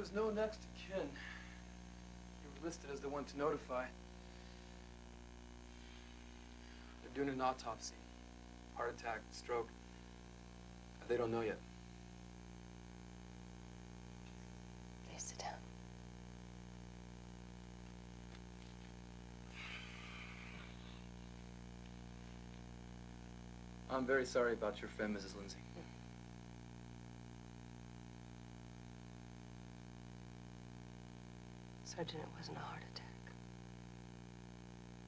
was no next of kin. You were listed as the one to notify. They're doing an autopsy. Heart attack, stroke. They don't know yet. Please sit down. I'm very sorry about your friend, Mrs. Lindsay. Sergeant, it wasn't a heart attack.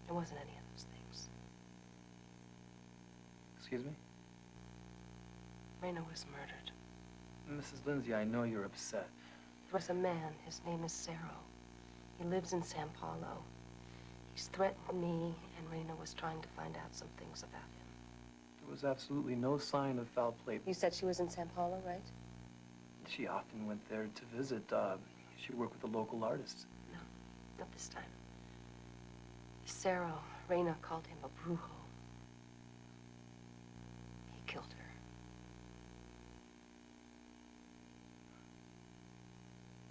It wasn't any of those things. Excuse me? Raina was murdered. Mrs. Lindsay, I know you're upset. There was a man. His name is Cerro. He lives in San Paulo. He's threatened me, and Raina was trying to find out some things about him. There was absolutely no sign of foul play. You said she was in San Paulo, right? She often went there to visit. She worked with the local artists. No, not this time. Cerro, Raina called him a brujo. He killed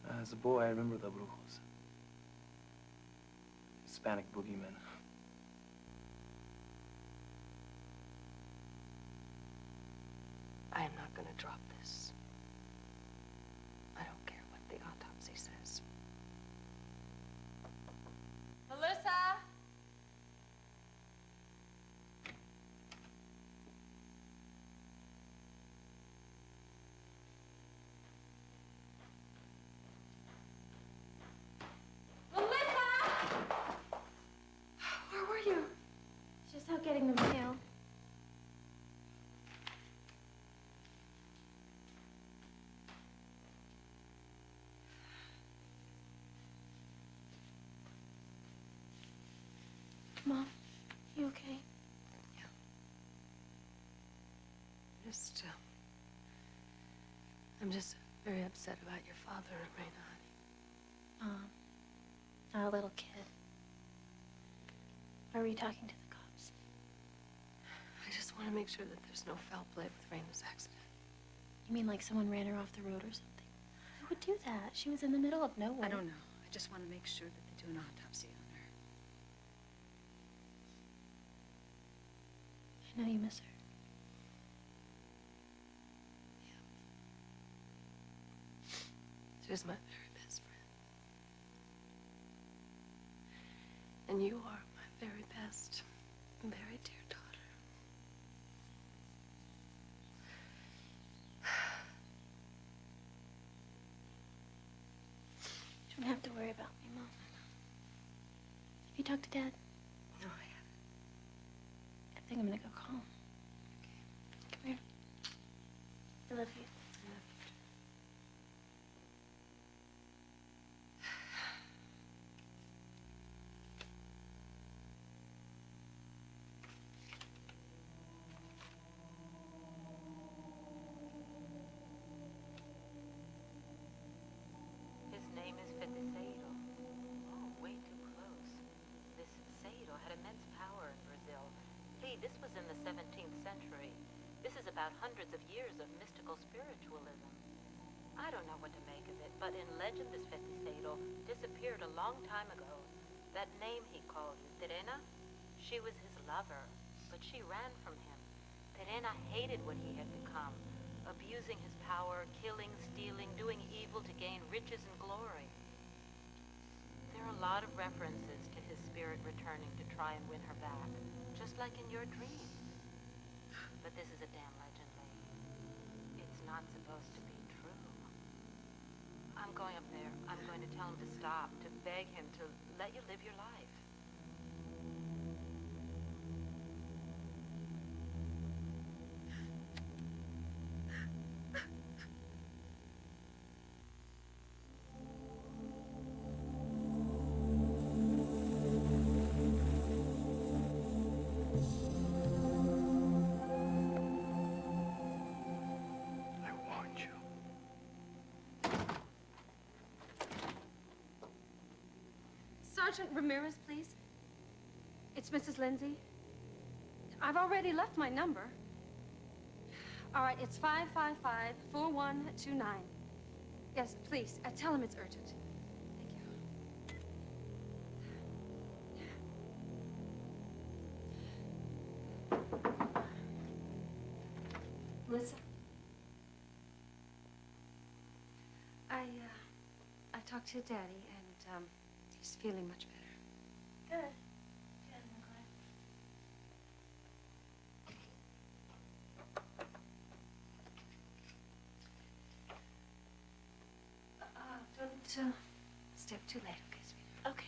her. As a boy, I remember the brujos. Hispanic boogeymen. I am not going to drop this. I don't care what the autopsy says. Melissa? Where were you? Just out getting the mail. Mom, you okay? I'm just very upset about your father, Raina. Not a little kid. Are we talking to the cops? I just want to make sure that there's no foul play with Raina's accident. You mean like someone ran her off the road or something? Who would do that? She was in the middle of nowhere. I don't know. I just want to make sure that they do an autopsy on her. I know you miss her. She was my very best friend. And you are my very best, very dear daughter. You don't have to worry about me, Mom. Have you talked to Dad? No, I haven't. I think I'm gonna go call him. Okay. Come here. I love you. His name is Feiticeiro. Oh, way too close. This Seiro had immense power in Brazil. Lee, this was in the 17th century. This is about hundreds of years of mystical spiritualism. I don't know what to make of it, but in legend this Feiticeiro disappeared a long time ago. That name he called you, Terena, she was his lover, but she ran from him. Terena hated what he had become, abusing his power, killing, stealing, doing evil to gain riches and glory. There are a lot of references to his spirit returning to try and win her back, just like in your dreams. But this is a damn legend, Lee. It's not supposed to be true. I'm going up there. I'm going to tell him to stop, to beg him to let you live your life. Sergeant Ramirez, please. It's Mrs. Lindsay. I've already left my number. All right, it's 555-4129. Yes, please. Tell him it's urgent. Thank you. Melissa? I talked to Daddy, and, he's feeling much better. Good. Good, I'm glad. Don't, stay up too late, okay, sweetheart? Okay.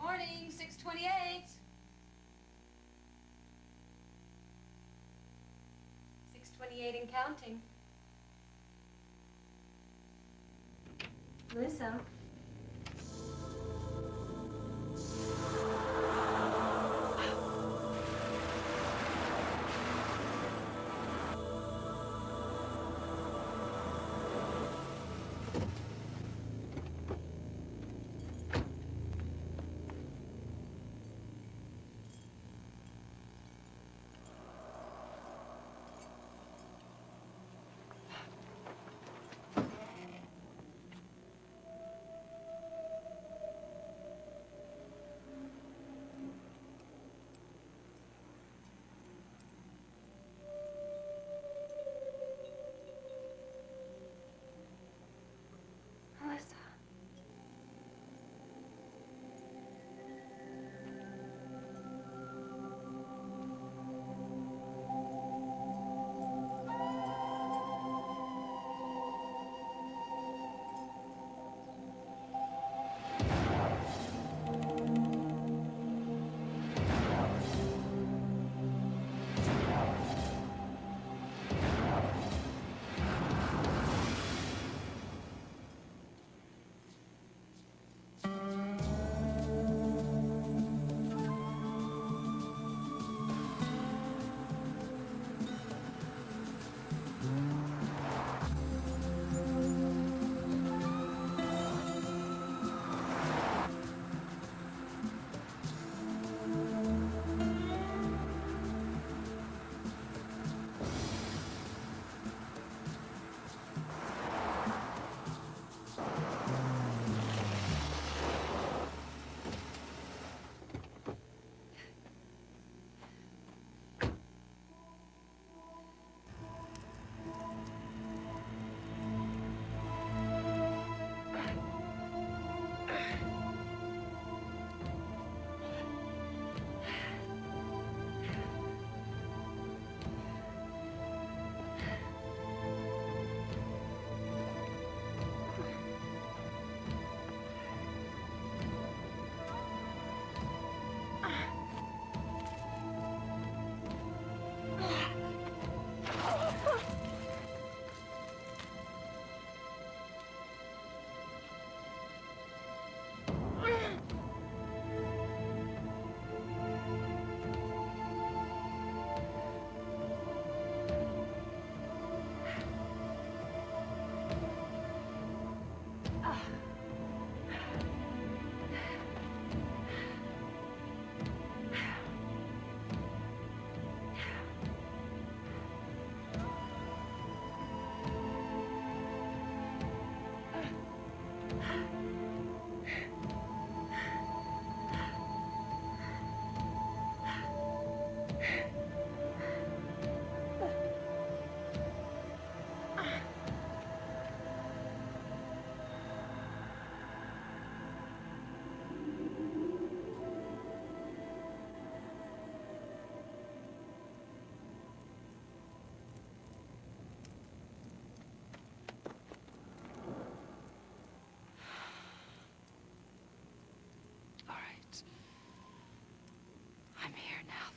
Morning, 6:28. 6:28 and counting. Melissa.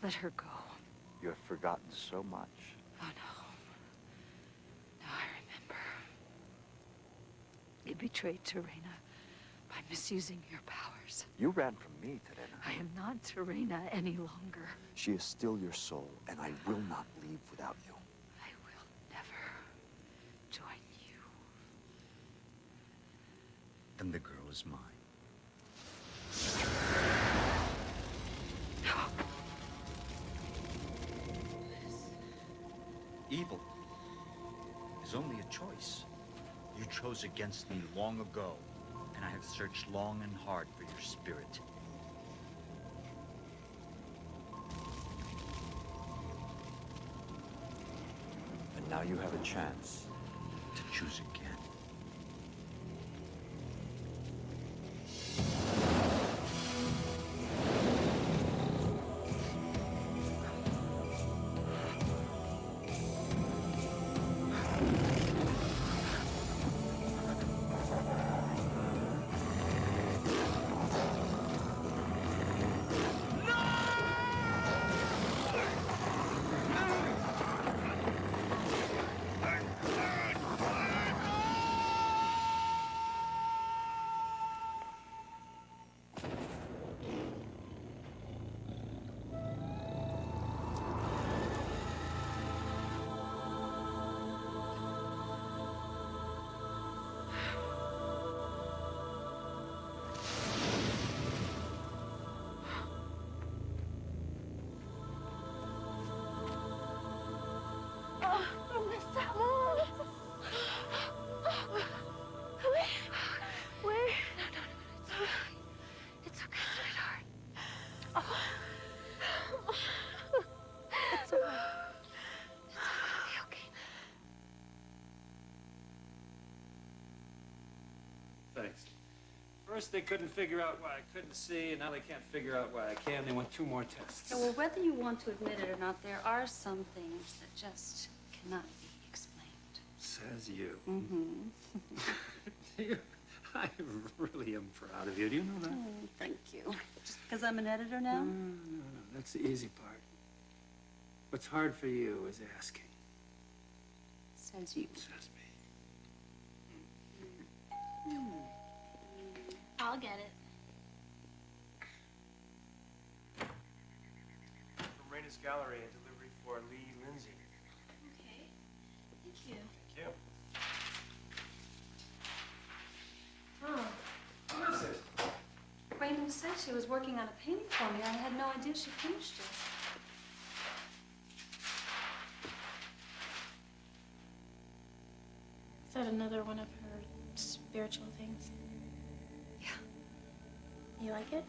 Let her go. You have forgotten so much. Oh, no. Now I remember. You betrayed Terena by misusing your powers. You ran from me, Terena. I am not Terena any longer. She is still your soul, and I will not leave without you. I will never join you. And the girl is mine. Evil is only a choice. You chose against me long ago, and I have searched long and hard for your spirit. And now you have a chance to choose again. Thanks. First, they couldn't figure out why I couldn't see, and now they can't figure out why I can. They want 2 more tests. Yeah, well, whether you want to admit it or not, there are some things that just cannot be explained. Says you. Mm-hmm. I really am proud of you. Do you know that? Oh, thank you. Just because I'm an editor now? No. That's the easy part. What's hard for you is asking. Says you. Says me. I'll get it. From Raina's Gallery, a delivery for Lee Lindsay. Okay. Thank you. Thank you. Oh. What is it? Raina said she was working on a painting for me. I had no idea she finished it. Is that another one of her spiritual things? Yeah. You like it?